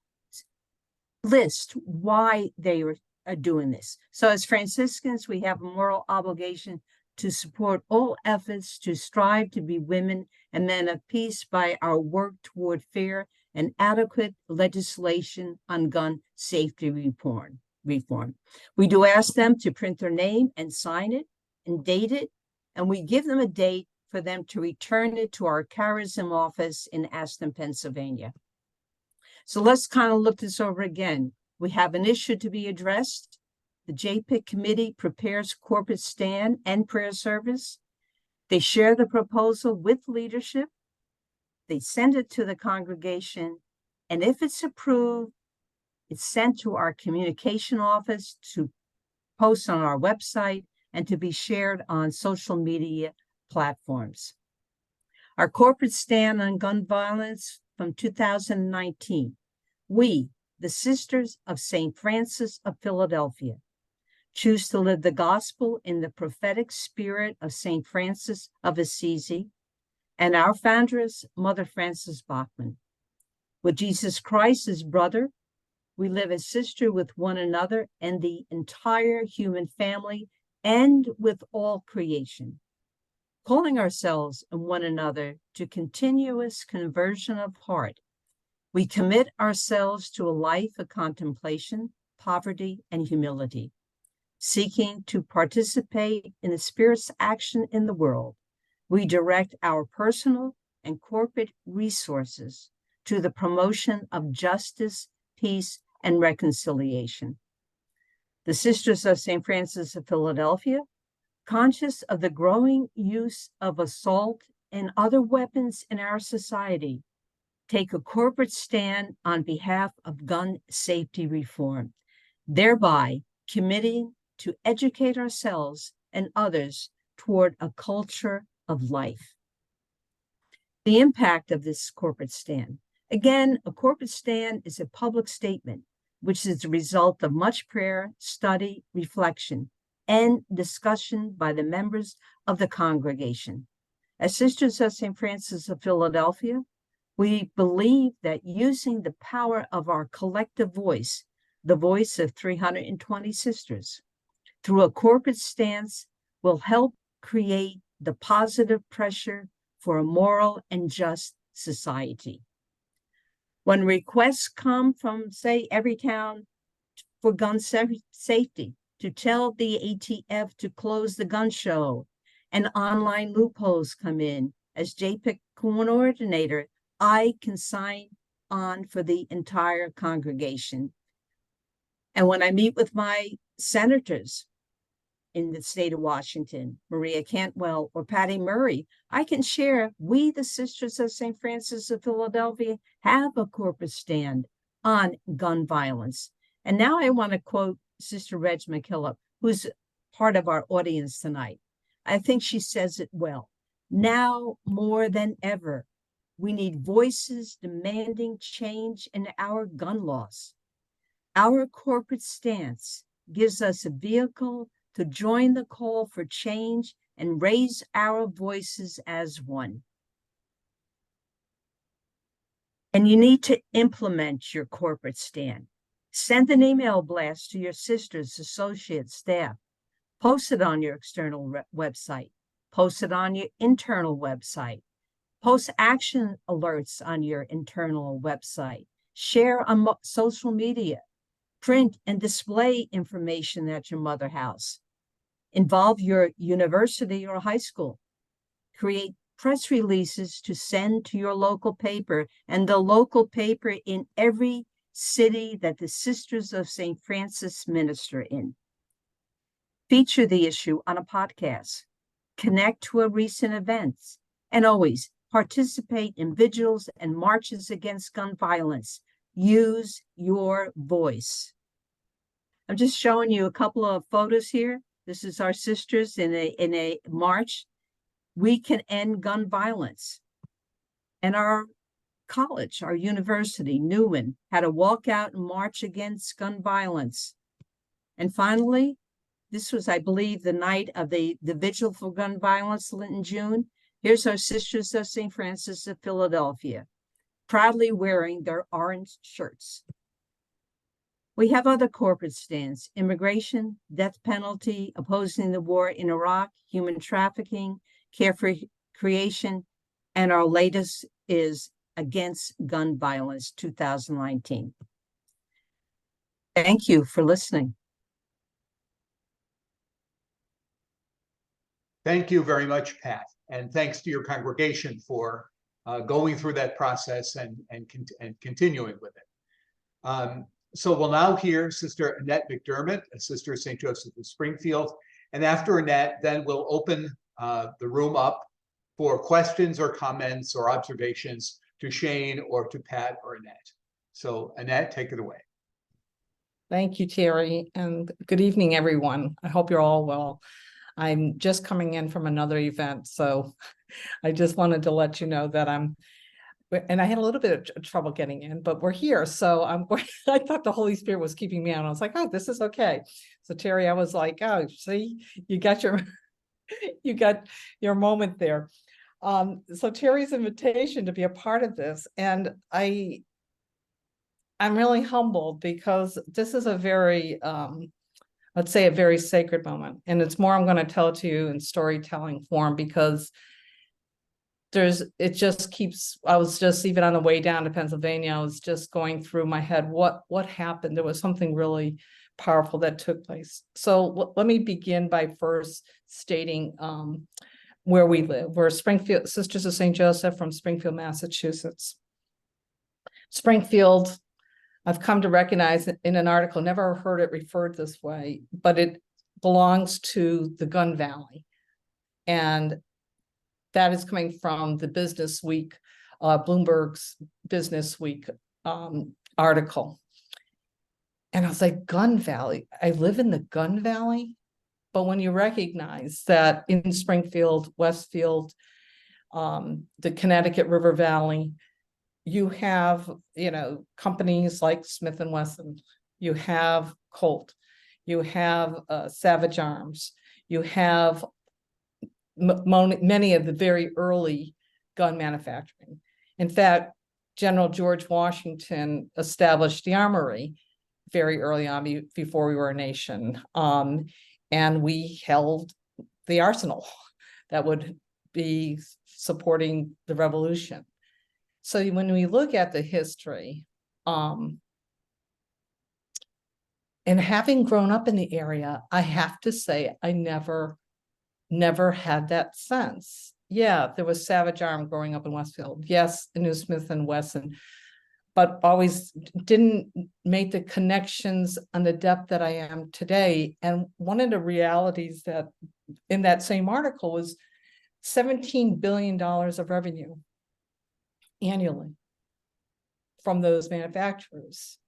list why they are doing this. So as Franciscans, we have a moral obligation to support all efforts to strive to be women and men of peace by our work toward fair and adequate legislation on gun safety reform. We do ask them to print their name and sign it and date it, and we give them a date for them to return it to our charism office in Aston, Pennsylvania. So let's kind of look this over again. We have an issue to be addressed. The JPIC committee prepares corporate stand and prayer service. They share the proposal with leadership. They send it to the congregation. And if it's approved, it's sent to our communication office to post on our website and to be shared on social media platforms. Our corporate stand on gun violence from 2019, we, the Sisters of St. Francis of Philadelphia, choose to live the gospel in the prophetic spirit of St. Francis of Assisi and our foundress, Mother Frances Bachman. With Jesus Christ as brother, we live as sister with one another and the entire human family and with all creation, calling ourselves and one another to continuous conversion of heart. We commit ourselves to a life of contemplation, poverty, and humility, seeking to participate in the Spirit's action in the world. We direct our personal and corporate resources to the promotion of justice, peace, and reconciliation. The Sisters of St. Francis of Philadelphia, conscious of the growing use of assault and other weapons in our society, take a corporate stand on behalf of gun safety reform, thereby committing to educate ourselves and others toward a culture of life. The impact of this corporate stand. Again, a corporate stand is a public statement, which is the result of much prayer, study, reflection, and discussion by the members of the congregation. As Sisters of St. Francis of Philadelphia, we believe that using the power of our collective voice, the voice of 320 sisters, through a corporate stance will help create the positive pressure for a moral and just society. When requests come from, say, every town for gun safety, to tell the ATF to close the gun show, and online loopholes come in, as JPIC coordinator, I can sign on for the entire congregation. And when I meet with my senators in the state of Washington, Maria Cantwell or Patty Murray, I can share, we, the Sisters of St. Francis of Philadelphia, have a corporate stand on gun violence. And now I want to quote Sister Reg McKillop, who's part of our audience tonight. I think she says it well. Now more than ever, we need voices demanding change in our gun laws. Our corporate stance gives us a vehicle to join the call for change and raise our voices as one. And you need to implement your corporate stand. Send an email blast to your sisters, associates, staff. Post it on your external website. Post it on your internal website. Post action alerts on your internal website. Share on social media. Print and display information at your mother house. Involve your university or high school. Create press releases to send to your local paper and the local paper in every city that the Sisters of St. Francis minister in. Feature the issue on a podcast. Connect to a recent event. And always participate in vigils and marches against gun violence. Use your voice. I'm just showing you a couple of photos here. This is our sisters in a march. We can end gun violence. And our college, our university, Newman, had a walkout and march against gun violence. And finally, this was, I believe, the night of the vigil for gun violence in June. Here's our Sisters of St. Francis of Philadelphia, proudly wearing their orange shirts. We have other corporate stands: immigration, death penalty, opposing the war in Iraq, human trafficking, care for creation, and our latest is Against Gun Violence 2019. Thank you for listening. Thank you very much, Pat. And thanks to your congregation for going through that process and continuing with it. So we'll now hear Sister Annette McDermott, a sister of St. Joseph of Springfield. And after Annette, then we'll open the room up for questions or comments or observations to Shane or to Pat or Annette. So Annette, take it away. Thank you, Terry, and good evening, everyone. I hope you're all well. I'm just coming in from another event, so I just wanted to let you know that and I had a little bit of trouble getting in, but we're here. So I thought the Holy Spirit was keeping me out. I was like, oh, this is okay. So Terry, I was like, oh, see, you got your, you got your moment there. So Terry's invitation to be a part of this, and I'm really humbled because this is a very, let's say, a very sacred moment. And it's more, I'm going to tell it to you in storytelling form, because it just keeps, I was just, even on the way down to Pennsylvania, I was just going through my head, what happened? There was something really powerful that took place. So let me begin by first stating where we live. We're Springfield, Sisters of St. Joseph from Springfield, Massachusetts. Springfield, I've come to recognize in an article, never heard it referred this way, but it belongs to the Gun Valley. And that is coming from the Business Week, Bloomberg's Business Week article. And I was like, Gun Valley, I live in the Gun Valley? But when you recognize that in Springfield, Westfield, the Connecticut River Valley, you have, companies like Smith & Wesson, you have Colt, you have Savage Arms, you have many of the very early gun manufacturing. In fact, General George Washington established the armory very early on, before we were a nation. And we held the arsenal that would be supporting the revolution. So when we look at the history, and having grown up in the area, I have to say I never had that sense. Yeah, there was Savage Arm growing up in Westfield. Yes, I knew Smith & Wesson, but always didn't make the connections on the depth that I am today. And one of the realities that in that same article was $17 billion of revenue annually from those manufacturers.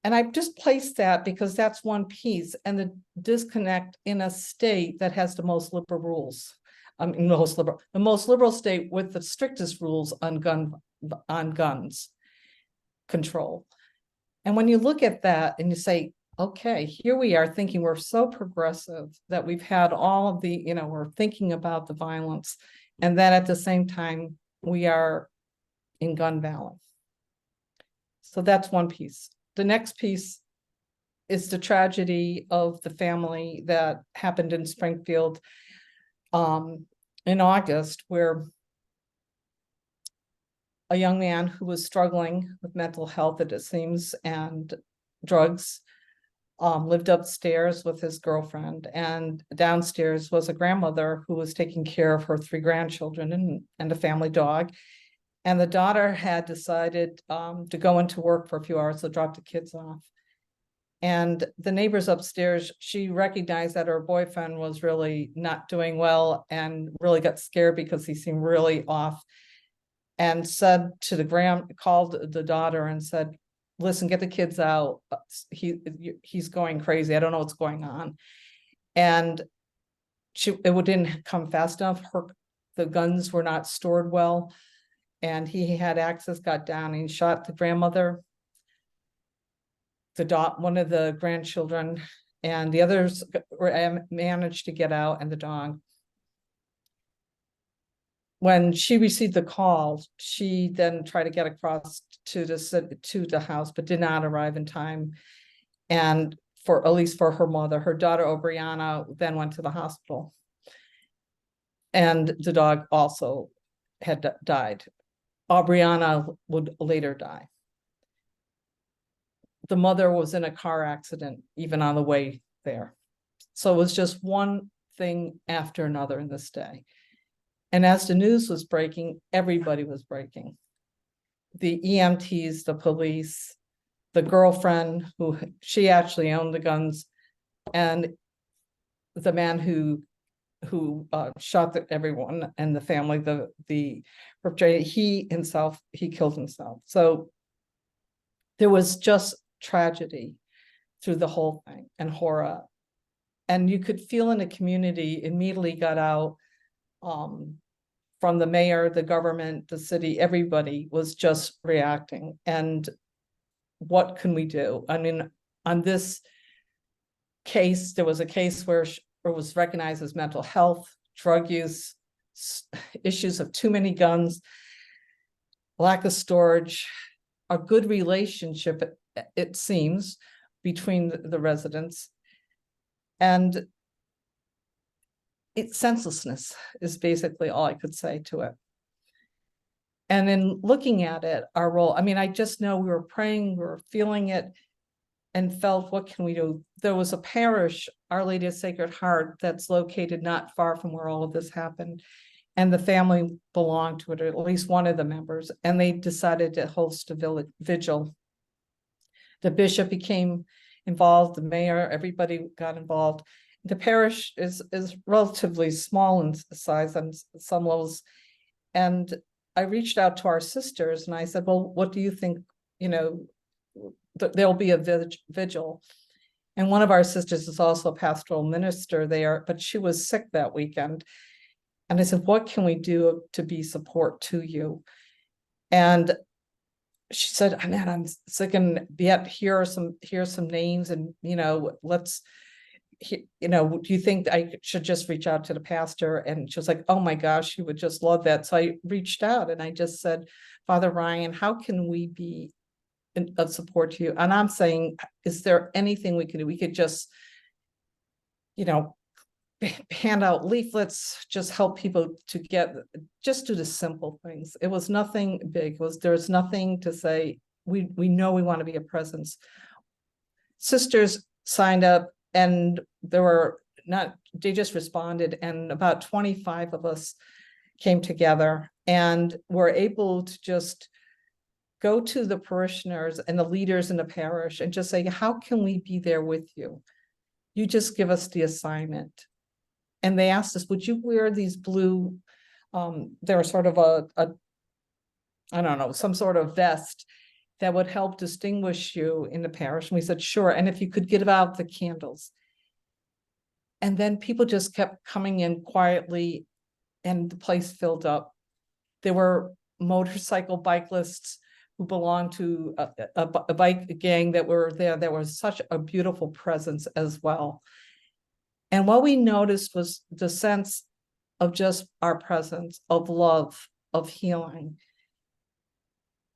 And I've just placed that because that's one piece, and the disconnect in a state that has the most liberal rules. The most liberal state with the strictest rules on guns control. And when you look at that and you say, okay, here we are thinking we're so progressive that we've had all of the, we're thinking about the violence, and then at the same time we are in Gun Valley. So that's one piece. The next piece is the tragedy of the family that happened in Springfield in August, where a young man who was struggling with mental health, it seems, and drugs, lived upstairs with his girlfriend, and downstairs was a grandmother who was taking care of her 3 grandchildren and a family dog. And the daughter had decided to go into work for a few hours to drop the kids off. And the neighbors upstairs, she recognized that her boyfriend was really not doing well and really got scared because he seemed really off, and said to called the daughter and said, listen, get the kids out. He's going crazy. I don't know what's going on. And it didn't come fast enough. The guns were not stored well, and he had access, got down, and he shot the grandmother, one of the grandchildren, and the others managed to get out, and the dog. When she received the call, she then tried to get across to the house, but did not arrive in time. And at least for her mother, her daughter O'Briana then went to the hospital, and the dog also had died. O'Briana would later die. The mother was in a car accident even on the way there. So it was just one thing after another in this day. And as the news was breaking, everybody was breaking. The EMTs, the police, the girlfriend who she actually owned the guns, and the man who shot everyone and the family, the perpetrator, he killed himself. So there was just tragedy through the whole thing and horror. And you could feel in the community immediately got out, from the mayor, the government, the city, everybody was just reacting. And what can we do? I mean, on this case, there was a case where it was recognized as mental health, drug use, issues of too many guns, lack of storage, a good relationship, it seems, between the residents. And it's senselessness is basically all I could say to it. And in looking at it, our role, I mean, I just know we were praying, we were feeling it, and felt, what can we do? There was a parish, Our Lady of Sacred Heart, that's located not far from where all of this happened. And the family belonged to it, or at least one of the members, and they decided to host a vigil. The bishop became involved, the mayor, everybody got involved. The parish is relatively small in size on some levels. And I reached out to our sisters and I said, well, what do you think, there'll be a vigil. And one of our sisters is also a pastoral minister there, but she was sick that weekend. And I said, what can we do to be support to you? And she said, Annette, I'm sick, and yet here are some names, and let's, do you think I should just reach out to the pastor? And she was like, oh my gosh, she would just love that. So I reached out and I just said, Father Ryan, how can we be of support to you? And I'm saying, is there anything we can do? We could just, hand out leaflets, just help people to just do the simple things. It was nothing big. There's nothing to say, we know we want to be a presence. Sisters signed up, and they just responded, and about 25 of us came together and were able to just go to the parishioners and the leaders in the parish and just say, how can we be there with you? You just give us the assignment. And they asked us, would you wear these blue, they're sort of I don't know, some sort of vest that would help distinguish you in the parish? And we said, sure. And if you could give out the candles. And then people just kept coming in quietly, and the place filled up. There were motorcycle bikelists who belonged to a bike gang that were there. There was such a beautiful presence as well. And what we noticed was the sense of just our presence, of love, of healing.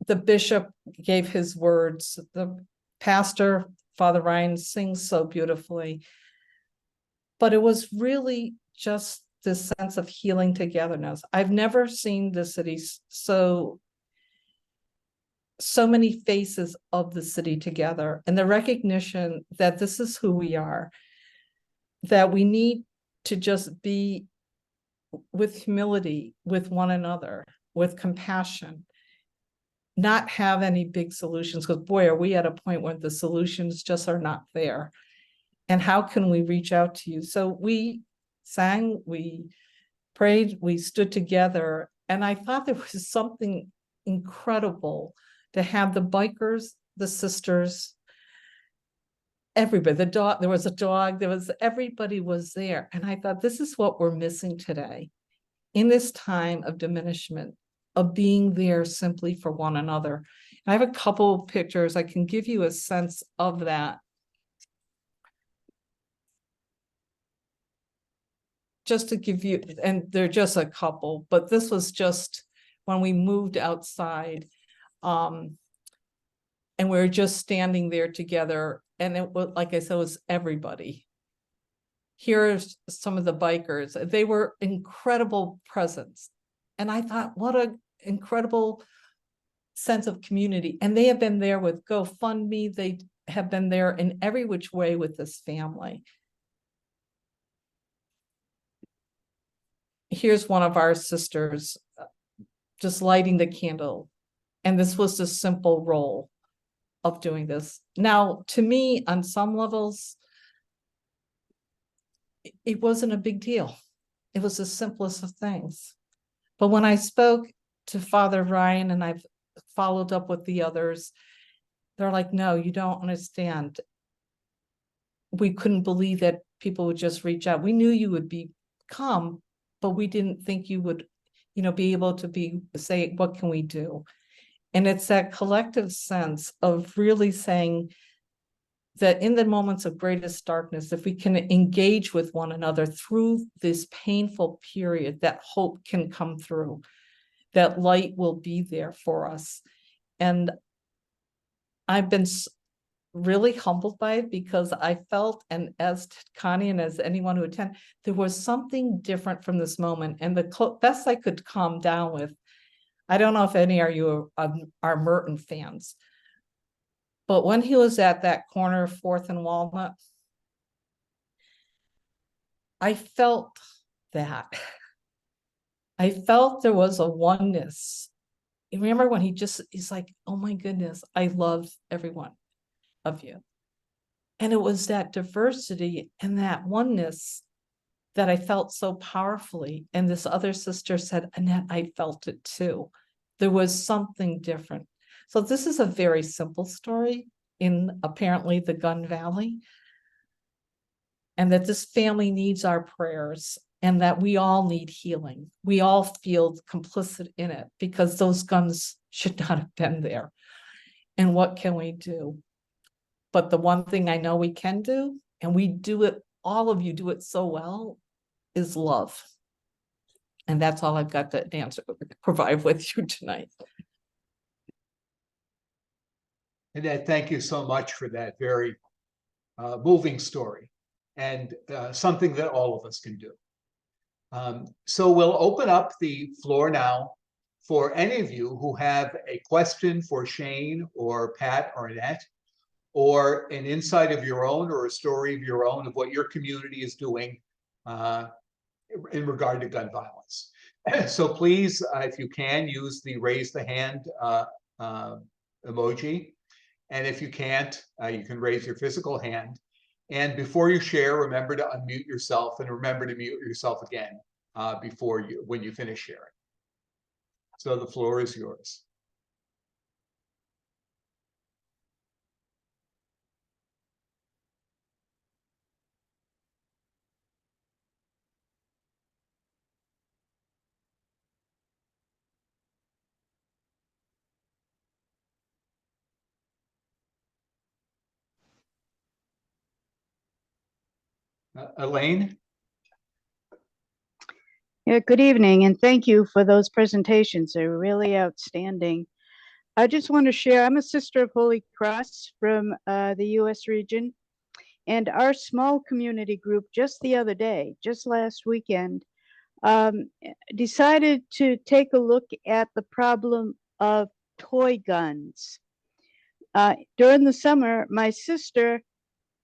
The bishop gave his words. The pastor, Father Ryan, sings so beautifully. But it was really just this sense of healing togetherness. I've never seen the city so many faces of the city together, and the recognition that this is who we are, that we need to just be with humility with one another, with compassion, not have any big solutions, because boy, are we at a point where the solutions just are not there. And how can we reach out to you? So we sang, we prayed, we stood together, and I thought there was something incredible to have the bikers, the sisters, everybody, the dog, there was a dog, everybody was there. And I thought, this is what we're missing today in this time of diminishment, of being there simply for one another. I have a couple of pictures. I can give you a sense of that. Just to give you, and they're just a couple, but this was just when we moved outside, and we were just standing there together. And it was, like I said, it was everybody. Here's some of the bikers. They were incredible presence. And I thought, what an incredible sense of community. And they have been there with GoFundMe. They have been there in every which way with this family. here's one of our sisters just lighting the candle. And this was the simple role of doing this. Now, to me, on some levels, it wasn't a big deal. It was the simplest of things. But when I spoke to Father Ryan and I've followed up with the others, they're like, no, you don't understand. We couldn't believe that people would just reach out. We knew you would come, but we didn't think you would, be able to say, what can we do? And it's that collective sense of really saying that in the moments of greatest darkness, if we can engage with one another through this painful period, that hope can come through, that light will be there for us. And I've been really humbled by it because I felt, and as Connie and as anyone who attended, there was something different from this moment. And the best I could calm down with, I don't know if any of you are Merton fans, but when he was at that corner of 4th and Walnut, I felt that. I felt there was a oneness. You remember when he's like, oh my goodness, I love every one of you. And it was that diversity and that oneness that I felt so powerfully. And this other sister said, Annette, I felt it too. There was something different. So this is a very simple story in apparently the Gun Valley. And that this family needs our prayers and that we all need healing. We all feel complicit in it because those guns should not have been there. And what can we do? But the one thing I know we can do, and we do it, all of you do it so well, is love. And that's all I've got to provide with you tonight. Annette, thank you so much for that very moving story and something that all of us can do. So we'll open up the floor now for any of you who have a question for Shane or Pat or Annette, or an insight of your own or a story of your own of what your community is doing in regard to gun violence. So please, if you can, use the raise the hand emoji. And if you can't, you can raise your physical hand. And before you share, remember to unmute yourself and remember to mute yourself again when you finish sharing. So the floor is yours. Elaine? Yeah, good evening, and thank you for those presentations. They're really outstanding. I just want to share, I'm a sister of Holy Cross from the U.S. region, and our small community group just the other day, just last weekend, decided to take a look at the problem of toy guns. During the summer, my sister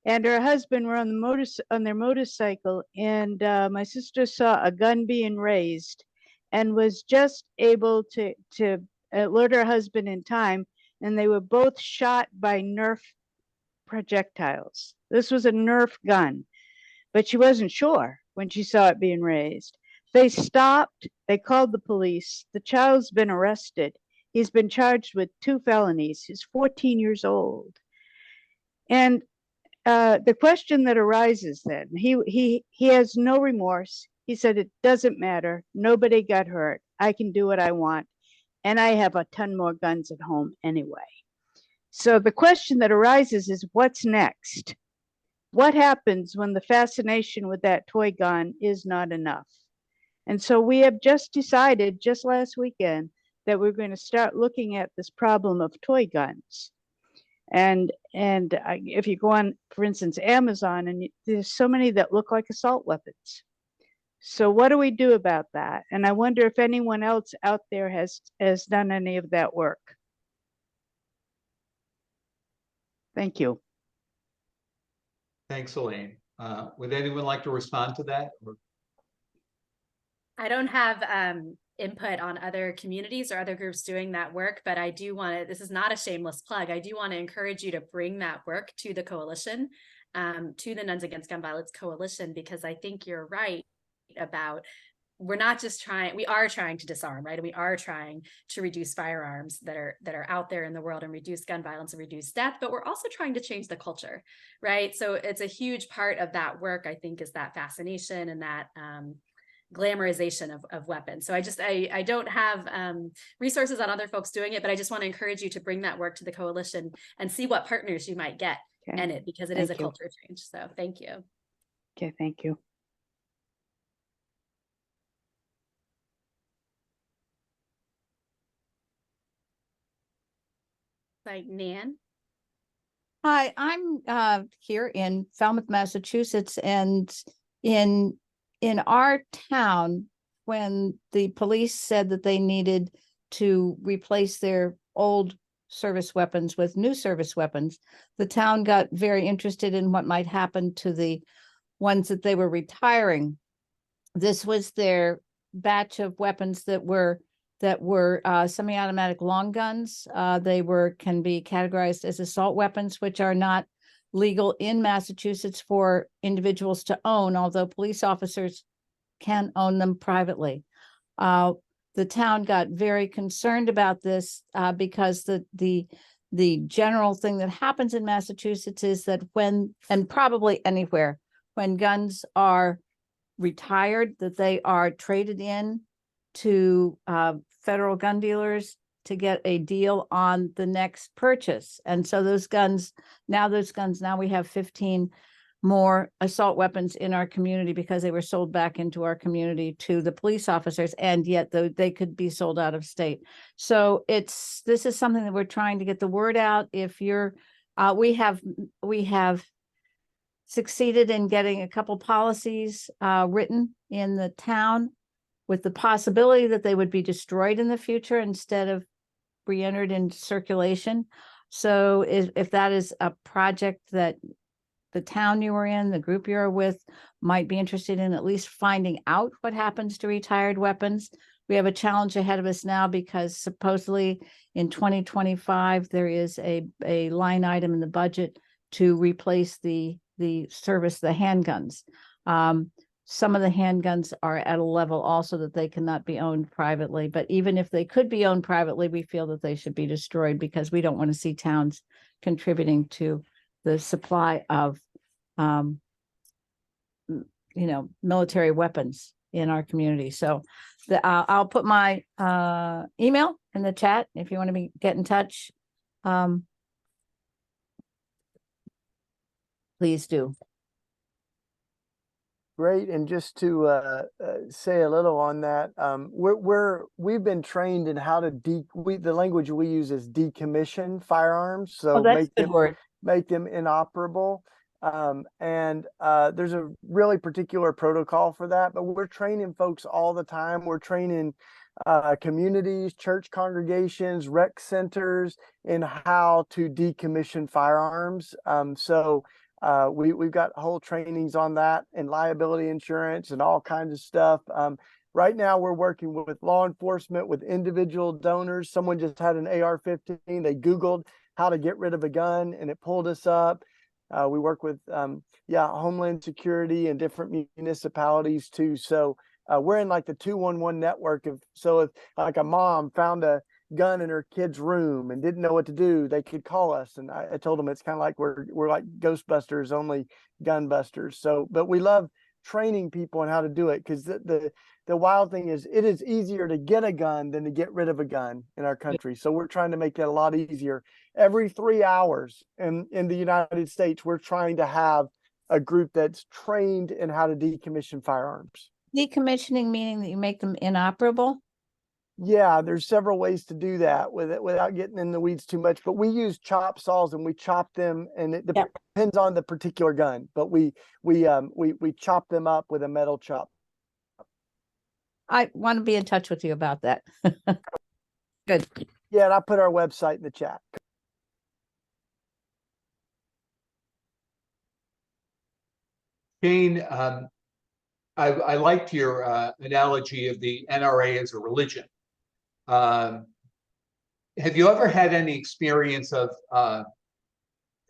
and her husband were on their motorcycle, and my sister saw a gun being raised and was just able to alert her husband in time, and they were both shot by Nerf projectiles. This was a Nerf gun, but she wasn't sure when she saw it being raised. They stopped, they called the police. The child's been arrested. He's been charged with 2 felonies. He's 14 years old. And the question that arises then, he has no remorse. He said, it doesn't matter. Nobody got hurt. I can do what I want. And I have a ton more guns at home anyway. So the question that arises is, what's next? What happens when the fascination with that toy gun is not enough? And so we have just decided just last weekend that we're going to start looking at this problem of toy guns. And if you go on, for instance, Amazon, and there's so many that look like assault weapons. So what do we do about that? And I wonder if anyone else out there has done any of that work. Thank you. Thanks, Elaine. Would anyone like to respond to that? I don't have input on other communities or other groups doing that work, but I do want to, this is not a shameless plug, I do want to encourage you to bring that work to the coalition, to the Nuns Against Gun Violence Coalition, because I think you're right about, we're not just trying, we are trying to disarm, right? And we are trying to reduce firearms that are out there in the world and reduce gun violence and reduce death, but we're also trying to change the culture, right? So it's a huge part of that work, I think, is that fascination and that glamorization of weapons. So I don't have resources on other folks doing it, but I just want to encourage you to bring that work to the coalition and see what partners you might get in it, because it is a culture change. So thank you. Okay, thank you. Like Nan. Hi, I'm here in Falmouth, Massachusetts, and in our town, when the police said that they needed to replace their old service weapons with new service weapons, the town got very interested in what might happen to the ones that they were retiring. This was their batch of weapons that were semi-automatic long guns. They can be categorized as assault weapons, which are not legal in Massachusetts for individuals to own, although police officers can own them privately. The town got very concerned about this because the general thing that happens in Massachusetts is that when, and probably anywhere, when guns are retired, that they are traded in to federal gun dealers to get a deal on the next purchase. And so those guns, now we have 15 more assault weapons in our community because they were sold back into our community to the police officers, and yet they could be sold out of state. So this is something that we're trying to get the word out. If you're, we have succeeded in getting a couple policies written in the town with the possibility that they would be destroyed in the future instead of re-entered into circulation. So if that is a project that the town you are in, the group you're with, might be interested in at least finding out what happens to retired weapons. We have a challenge ahead of us now because supposedly in 2025, there is a line item in the budget to replace the handguns. Some of the handguns are at a level also that they cannot be owned privately, but even if they could be owned privately, we feel that they should be destroyed because we don't want to see towns contributing to the supply of, military weapons in our community. So I'll put my email in the chat if you want to get in touch. Please do. Great. And just to say a little on that, we've been trained in how to the language we use is decommission firearms. So that's a good word. Make them inoperable. There's a really particular protocol for that, but we're training folks all the time. We're training communities, church congregations, rec centers in how to decommission firearms. We've got whole trainings on that and liability insurance and all kinds of stuff. Right now we're working with law enforcement, with individual donors. Someone just had an AR-15. They Googled how to get rid of a gun and it pulled us up. We work with Homeland Security and different municipalities too. So we're in like the 211 network so if like a mom found a gun in her kid's room and didn't know what to do, they could call us. And I told them it's kind of like we're like Ghostbusters, only gun busters. So, but we love training people on how to do it because the wild thing is it is easier to get a gun than to get rid of a gun in our country. So we're trying to make that a lot easier. Every 3 hours in the United States, we're trying to have a group that's trained in how to decommission firearms. Decommissioning meaning that you make them inoperable? Yeah, there's several ways to do that without getting in the weeds too much, but we use chop saws and we chop them, and it depends on the particular gun, but we chop them up with a metal chop. I want to be in touch with you about that. Good. Yeah, and I put our website in the chat. Shane, I liked your analogy of the NRA as a religion. Have you ever had any experience of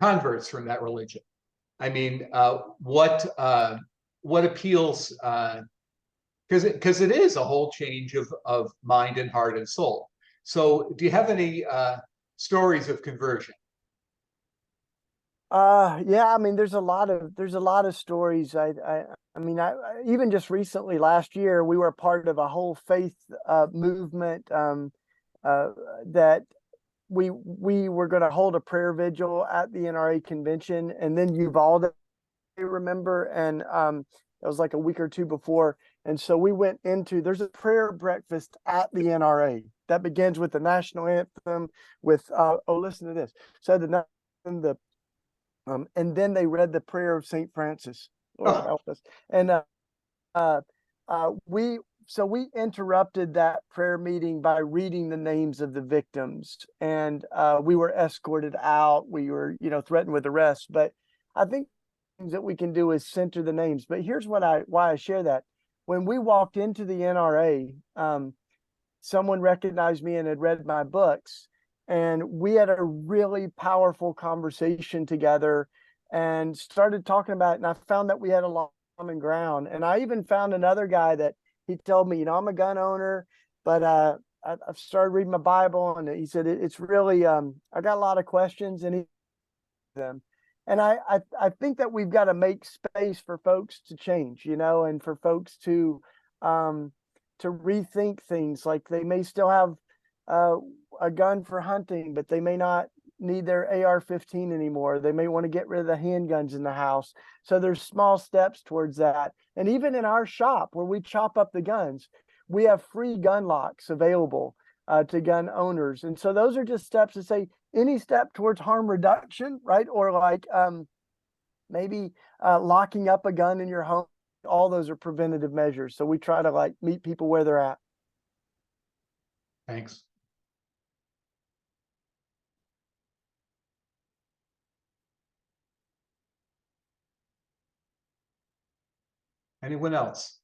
converts from that religion? I mean, what appeals? Because it is a whole change of mind and heart and soul. So, do you have any stories of conversion? Yeah, I mean, there's a lot of stories. Even just recently, last year, we were part of a whole faith movement that we were going to hold a prayer vigil at the NRA convention, and then Uvalde, remember, and it was like a week or two before, and so we went into, there's a prayer breakfast at the NRA that begins with the national anthem, with listen to this. So and then they read the prayer of St. Francis. Lord help us. And we interrupted that prayer meeting by reading the names of the victims, and we were escorted out. We were, threatened with arrest. But I think things that we can do is center the names. But here's why I share that. When we walked into the NRA, someone recognized me and had read my books. And we had a really powerful conversation together and started talking about it. And I found that we had a lot of common ground. And I even found another guy that he told me, I'm a gun owner, but I've started reading my Bible. And he said, it's really, I got a lot of questions and them. And I think that we've got to make space for folks to change, and for folks to rethink things. Like they may still have a gun for hunting, but they may not need their AR-15 anymore. They may want to get rid of the handguns in the house. So there's small steps towards that. And even in our shop where we chop up the guns, we have free gun locks available to gun owners. And so those are just steps to say any step towards harm reduction, right? Or like maybe locking up a gun in your home. All those are preventative measures. So we try to meet people where they're at. Thanks. Anyone else?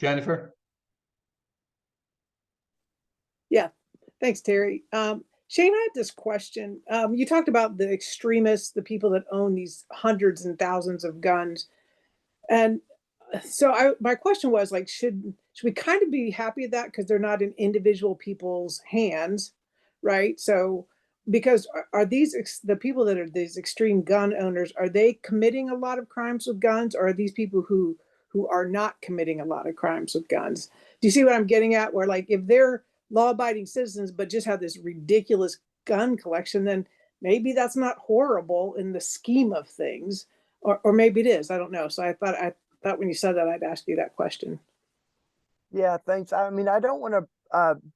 Jennifer? Yeah, thanks, Terry. Shane, I had this question. You talked about the extremists, the people that own these hundreds and thousands of guns. And so my question was should we kind of be happy at that because they're not in individual people's hands, right? So because are these the people that are these extreme gun owners, are they committing a lot of crimes with guns, or are these people who are not committing a lot of crimes with guns? Do you see what I'm getting at? Where if they're law-abiding citizens but just have this ridiculous gun collection, then maybe that's not horrible in the scheme of things, or maybe it is. I don't know. So I thought when you said that, I'd ask you that question. Yeah, thanks. I mean, I don't want to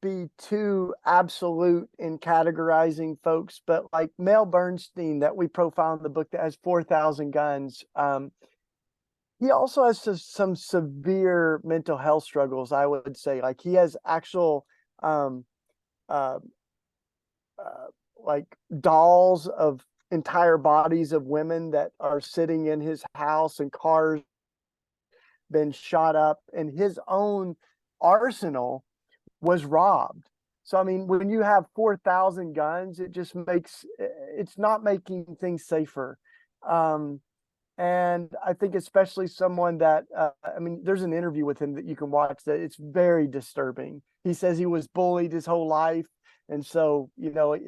be too absolute in categorizing folks, but like Mel Bernstein that we profile in the book that has 4,000 guns, he also has some severe mental health struggles, I would say. Like he has actual like dolls of entire bodies of women that are sitting in his house, and cars been shot up, and his own arsenal was robbed. So I mean, when you have 4,000 guns, it's not making things safer. And I think especially someone that there's an interview with him that you can watch that it's very disturbing. He says he was bullied his whole life, and so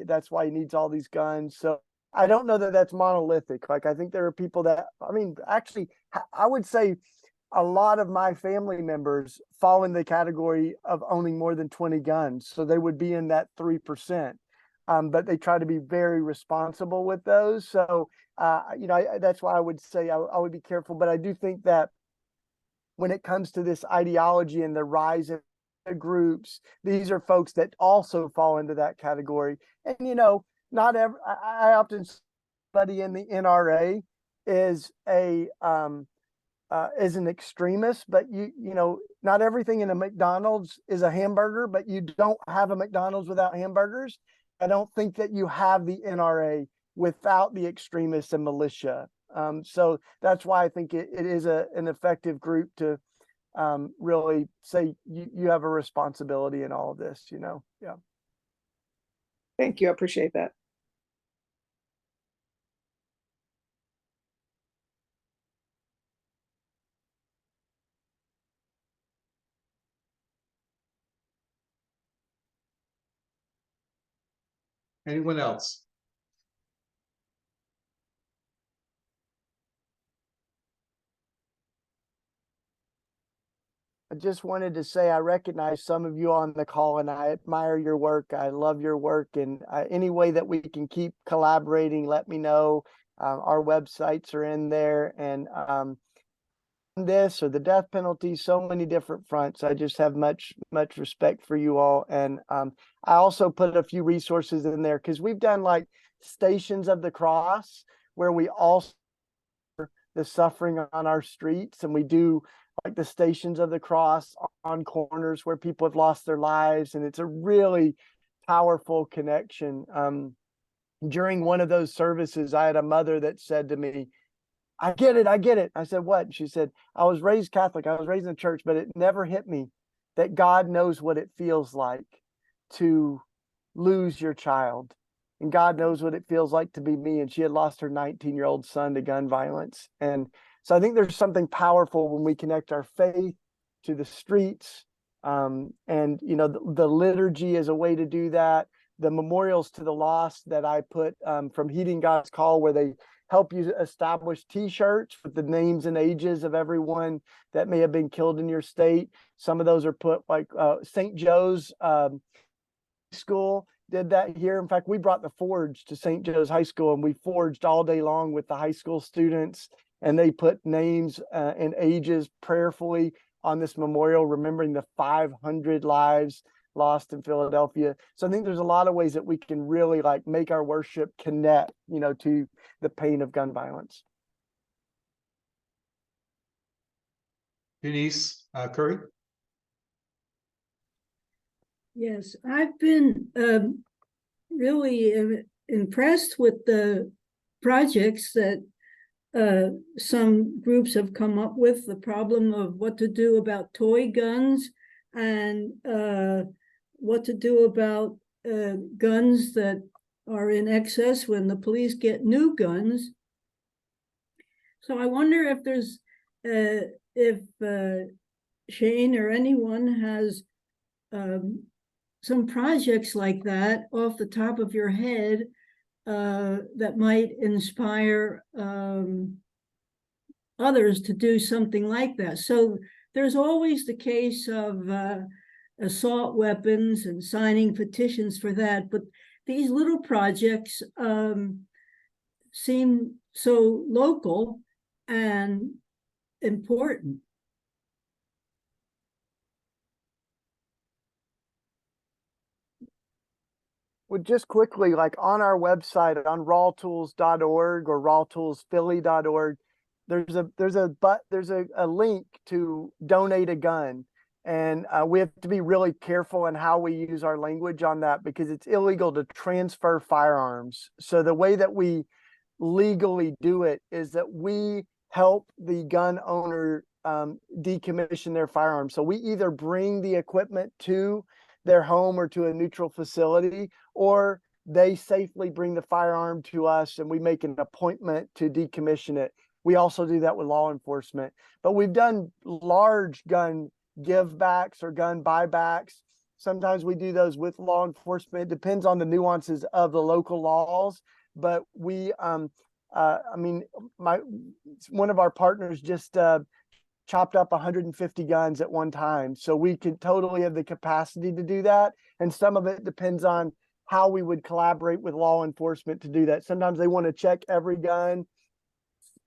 that's why he needs all these guns. So I don't know that that's monolithic. Like I think there are people that, actually, I would say a lot of my family members fall in the category of owning more than 20 guns. So they would be in that 3%. But they try to be very responsible with those. So, that's why I would say I would be careful. But I do think that when it comes to this ideology and the rise of groups, these are folks that also fall into that category. And, not every, I often say somebody in the NRA is an extremist, but not everything in a McDonald's is a hamburger, but you don't have a McDonald's without hamburgers. I don't think that you have the NRA without the extremists and militia. So that's why I think it is an effective group to really say you have a responsibility in all of this, you know? Yeah. Thank you. I appreciate that. Anyone else? I just wanted to say I recognize some of you on the call and I admire your work. I love your work, and any way that we can keep collaborating, let me know. Our websites are in there, and this or the death penalty, so many different fronts. I just have much respect for you all. And I also put a few resources in there because we've done like Stations of the Cross, where we also the suffering on our streets, and we do like the Stations of the Cross on corners where people have lost their lives, and it's a really powerful connection. During one of those services, I had a mother that said to me, I get it. I said, what? She said, I was raised Catholic. I was raised in the church, but it never hit me that God knows what it feels like to lose your child. And God knows what it feels like to be me. And she had lost her 19-year-old son to gun violence. And so I think there's something powerful when we connect our faith to the streets. And, you know, the liturgy is a way to do that. The memorials to the lost that I put from Heeding God's Call, where they help you establish T-shirts with the names and ages of everyone that may have been killed in your state. Some of those are put like St. Joe's School did that here. In fact, we brought the forge to St. Joe's High School, and we forged all day long with the high school students, and they put names and ages prayerfully on this memorial, remembering the 500 lives lost in Philadelphia. So I think there's a lot of ways that we can really like make our worship connect, you know, to the pain of gun violence. Denise Curry? Yes, I've been really impressed with the projects that some groups have come up with, the problem of what to do about toy guns and what to do about guns that are in excess when the police get new guns. So I wonder if there's, if Shane or anyone has some projects like that off the top of your head that might inspire others to do something like that. So there's always the case of assault weapons and signing petitions for that, but these little projects seem so local and important. Well, just quickly, like on our website on rawtools.org or rawtoolsphilly.org, there's a link to donate a gun. And we have to be really careful in how we use our language on that, because it's illegal to transfer firearms. So the way that we legally do it is that we help the gun owner decommission their firearms. So we either bring the equipment to their home or to a neutral facility, or they safely bring the firearm to us and we make an appointment to decommission it. We also do that with law enforcement, but we've done large gun give backs or gun buybacks. Sometimes we do those with law enforcement. It depends on the nuances of the local laws, but we, I mean, one of our partners just chopped up 150 guns at one time. So we could totally have the capacity to do that. And some of it depends on how we would collaborate with law enforcement to do that. Sometimes they want to check every gun.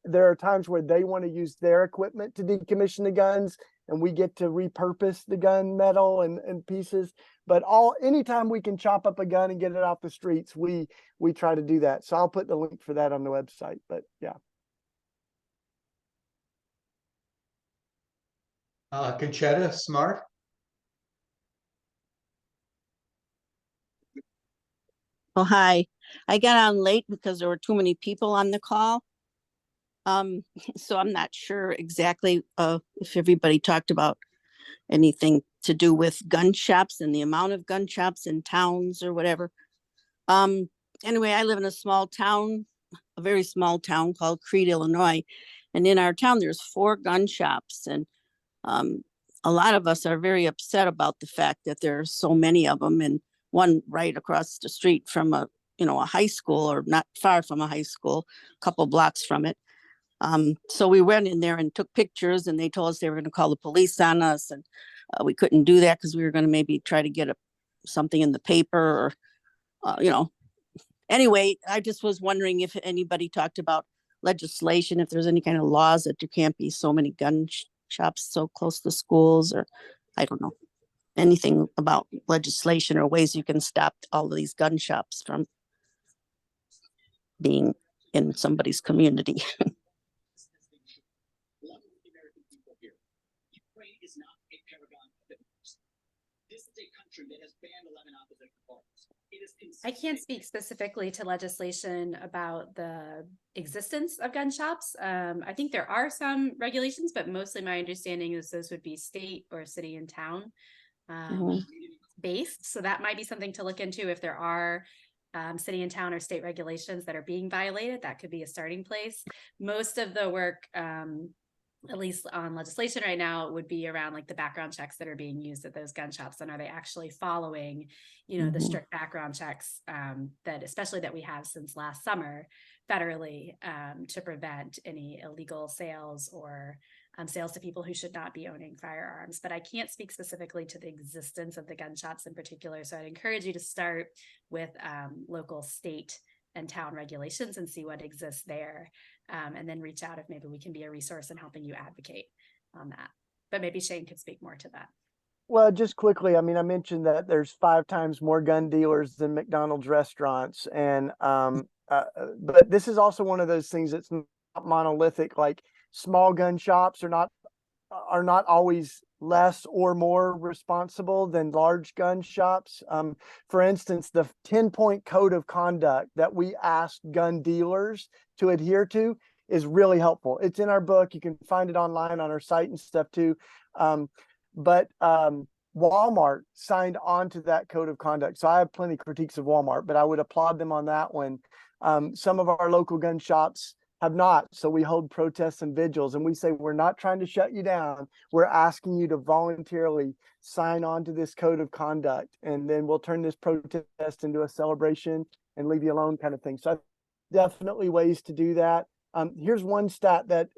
There are times where they want to use their equipment to decommission the guns, and we get to repurpose the gun metal and pieces. But anytime we can chop up a gun and get it off the streets, we try to do that. So I'll put the link for that on the website, but yeah. Conchetta Smart? Oh, hi. I got on late because there were too many people on the call. So I'm not sure exactly if everybody talked about anything to do with gun shops and the amount of gun shops in towns or whatever. Anyway, I live in a small town, a very small town called Crete, Illinois. And in our town, there's 4 gun shops. And a lot of us are very upset about the fact that there are so many of them, and one right across the street from a high school, or not far from a high school, a couple blocks from it. So we went in there and took pictures, and they told us they were going to call the police on us, and we couldn't do that because we were going to maybe try to get something in the paper, or anyway, I just was wondering if anybody talked about legislation, if there's any kind of laws that there can't be so many gun shops so close to schools, or I don't know, anything about legislation or ways you can stop all of these gun shops from being in somebody's community. I can't speak specifically to legislation about the existence of gun shops. I think there are some regulations, but mostly my understanding is those would be state or city and town based. So that might be something to look into if there are city and town or state regulations that are being violated. That could be a starting place. Most of the work, at least on legislation right now, would be around like the background checks that are being used at those gun shops, and are they actually following, the strict background checks that especially that we have since last summer federally to prevent any illegal sales or sales to people who should not be owning firearms. But I can't speak specifically to the existence of the gun shops in particular. So I'd encourage you to start with local, state, and town regulations and see what exists there. And then reach out if maybe we can be a resource in helping you advocate on that. But maybe Shane could speak more to that. Well, just quickly, I mean, I mentioned that there's 5 times more gun dealers than McDonald's restaurants. And, but this is also one of those things that's not monolithic. Like, small gun shops are not always less or more responsible than large gun shops. For instance, the 10-point code of conduct that we ask gun dealers to adhere to is really helpful. It's in our book. You can find it online on our site and stuff too. But Walmart signed on to that code of conduct. So I have plenty of critiques of Walmart, but I would applaud them on that one. Some of our local gun shops have not. So we hold protests and vigils, and we say, we're not trying to shut you down. We're asking you to voluntarily sign on to this code of conduct, and then we'll turn this protest into a celebration and leave you alone, kind of thing. So definitely ways to do that. Here's one stat that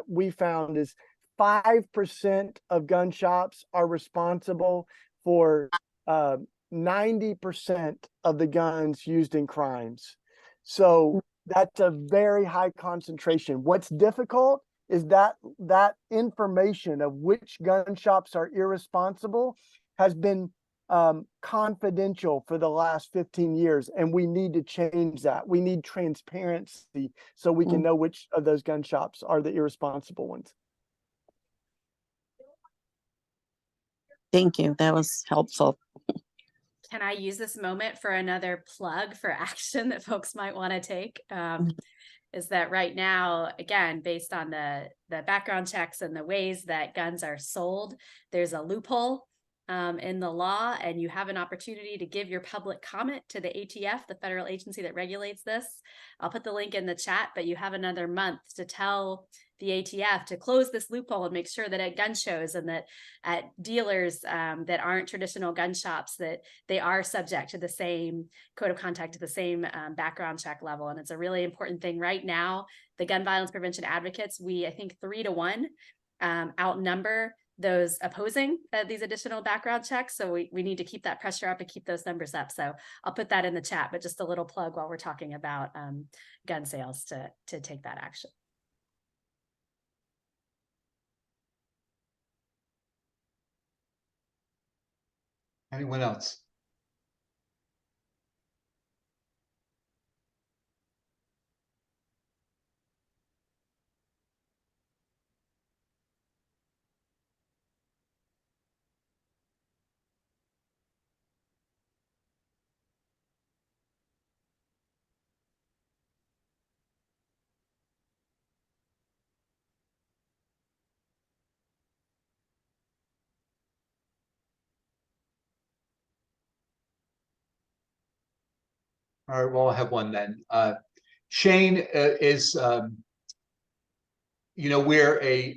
we found is 5% of gun shops are responsible for 90% of the guns used in crimes. So that's a very high concentration. What's difficult is that information of which gun shops are irresponsible has been confidential for the last 15 years, and we need to change that. We need transparency so we can know which of those gun shops are the irresponsible ones. Thank you. That was helpful. Can I use this moment for another plug for action that folks might want to take? Is that right now, again, based on the background checks and the ways that guns are sold, there's a loophole in the law, and you have an opportunity to give your public comment to the ATF, the federal agency that regulates this. I'll put the link in the chat, but you have another month to tell the ATF to close this loophole and make sure that at gun shows and that at dealers that aren't traditional gun shops, that they are subject to the same code of conduct, to the same background check level. And it's a really important thing right now. The gun violence prevention advocates, I think 3 to 1 outnumber those opposing these additional background checks. So we need to keep that pressure up and keep those numbers up. So I'll put that in the chat, but just a little plug while we're talking about gun sales to take that action. Anyone else? All right, well, I'll have one then. Shane is, we're a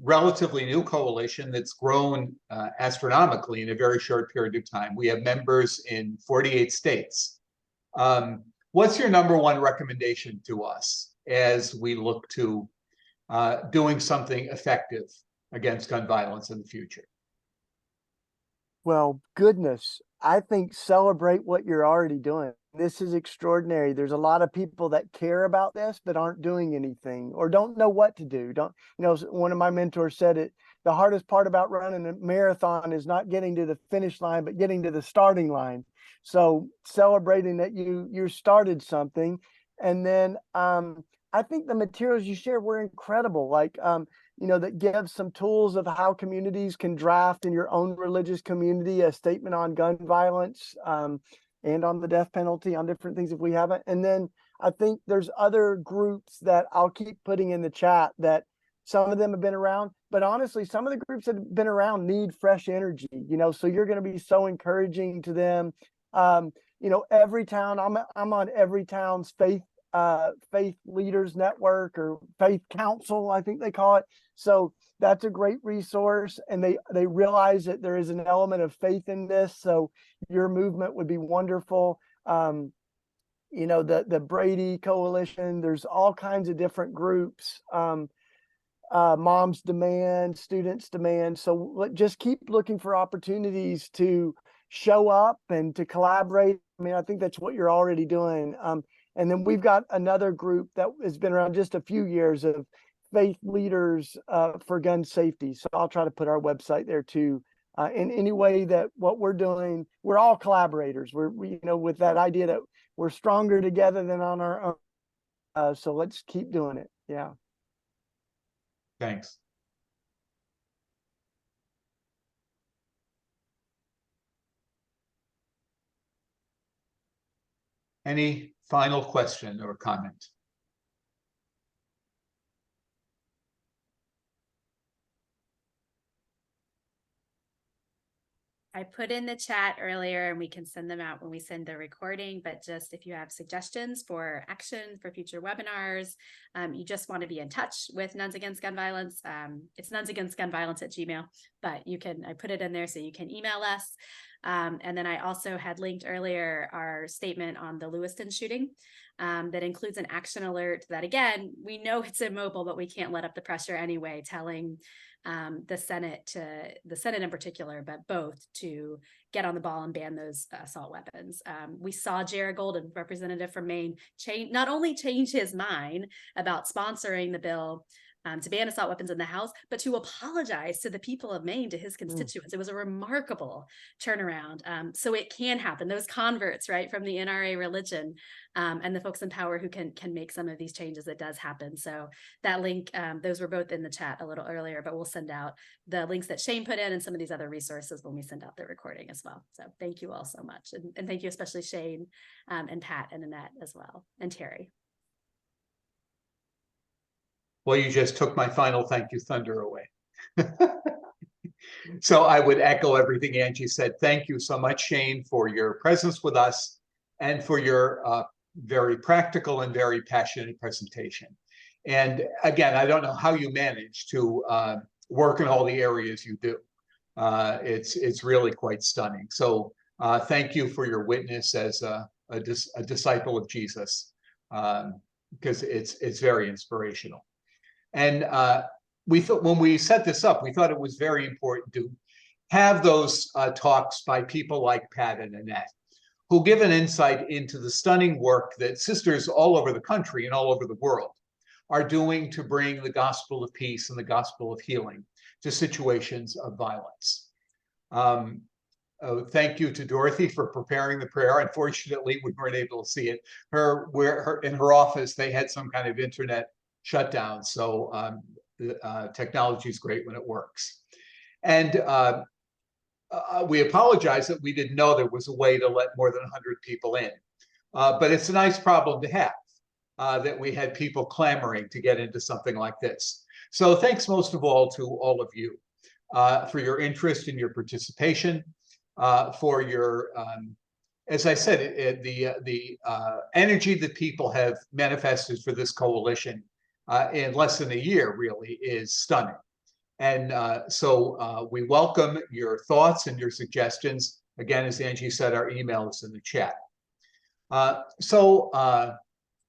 relatively new coalition that's grown astronomically in a very short period of time. We have members in 48 states. What's your number one recommendation to us as we look to doing something effective against gun violence in the future? Well, goodness, I think celebrate what you're already doing. This is extraordinary. There's a lot of people that care about this, but aren't doing anything or don't know what to do. One of my mentors said it, the hardest part about running a marathon is not getting to the finish line, but getting to the starting line. So celebrating that you started something. And then I think the materials you shared were incredible. Like, that gives some tools of how communities can draft in your own religious community a statement on gun violence and on the death penalty, on different things if we haven't. And then I think there's other groups that I'll keep putting in the chat that some of them have been around, but honestly, some of the groups that have been around need fresh energy, so you're going to be so encouraging to them. Every town, I'm on every town's faith leaders network or faith council, I think they call it. So that's a great resource, and they realize that there is an element of faith in this. So your movement would be wonderful. The Brady Coalition, there's all kinds of different groups. Moms Demand, Students Demand. So just keep looking for opportunities to show up and to collaborate. I mean, I think that's what you're already doing. And then we've got another group that has been around just a few years of faith leaders for gun safety. So I'll try to put our website there too. In any way that what we're doing, we're all collaborators. We're with that idea that we're stronger together than on our own. So let's keep doing it. Yeah. Thanks. Any final question or comment? I put in the chat earlier, and we can send them out when we send the recording, but just if you have suggestions for action for future webinars, you just want to be in touch with Nuns Against Gun Violence. It's nunsagainstgunviolence@gmail.com, but I put it in there so you can email us. And then I also had linked earlier our statement on the Lewiston shooting that includes an action alert that, again, we know it's immobile, but we can't let up the pressure anyway, telling the Senate in particular, but both, to get on the ball and ban those assault weapons. We saw Jared Golden, representative from Maine, not only change his mind about sponsoring the bill to ban assault weapons in the House, but to apologize to the people of Maine, to his constituents. It was a remarkable turnaround. So it can happen. Those converts, right, from the NRA religion and the folks in power who can make some of these changes, it does happen. So that link, those were both in the chat a little earlier, but we'll send out the links that Shane put in and some of these other resources when we send out the recording as well. So thank you all so much. And thank you especially Shane and Pat and Annette as well, and Terry. Well, you just took my final thank you thunder away. So I would echo everything Angie said. Thank you so much, Shane, for your presence with us and for your very practical and very passionate presentation. And again, I don't know how you manage to work in all the areas you do. It's really quite stunning. So thank you for your witness as a disciple of Jesus, because it's very inspirational. And we thought, when we set this up, we thought it was very important to have those talks by people like Pat and Annette, who give an insight into the stunning work that sisters all over the country and all over the world are doing to bring the gospel of peace and the gospel of healing to situations of violence. Thank you to Dorothy for preparing the prayer. Unfortunately, we weren't able to see it. In her office, they had some kind of internet shutdown. So the technology is great when it works. And we apologize that we didn't know there was a way to let more than 100 people in. But it's a nice problem to have, that we had people clamoring to get into something like this. So thanks most of all to all of you for your interest and your participation, for your as I said, the energy that people have manifested for this coalition in less than a year really is stunning. And so we welcome your thoughts and your suggestions. Again, as Angie said, our email is in the chat.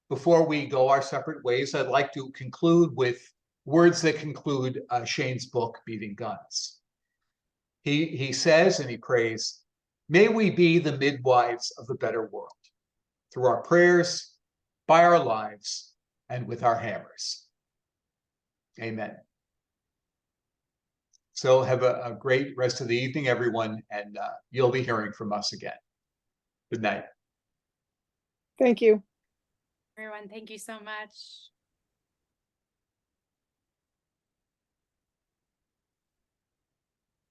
Before we go our separate ways, I'd like to conclude with words that conclude Shane's book, Beating Guns. He says, and he prays, "May we be the midwives of a better world, through our prayers, by our lives, and with our hammers." Amen. So have a great rest of the evening, everyone, and you'll be hearing from us again. Good night. Thank you. Everyone, thank you so much.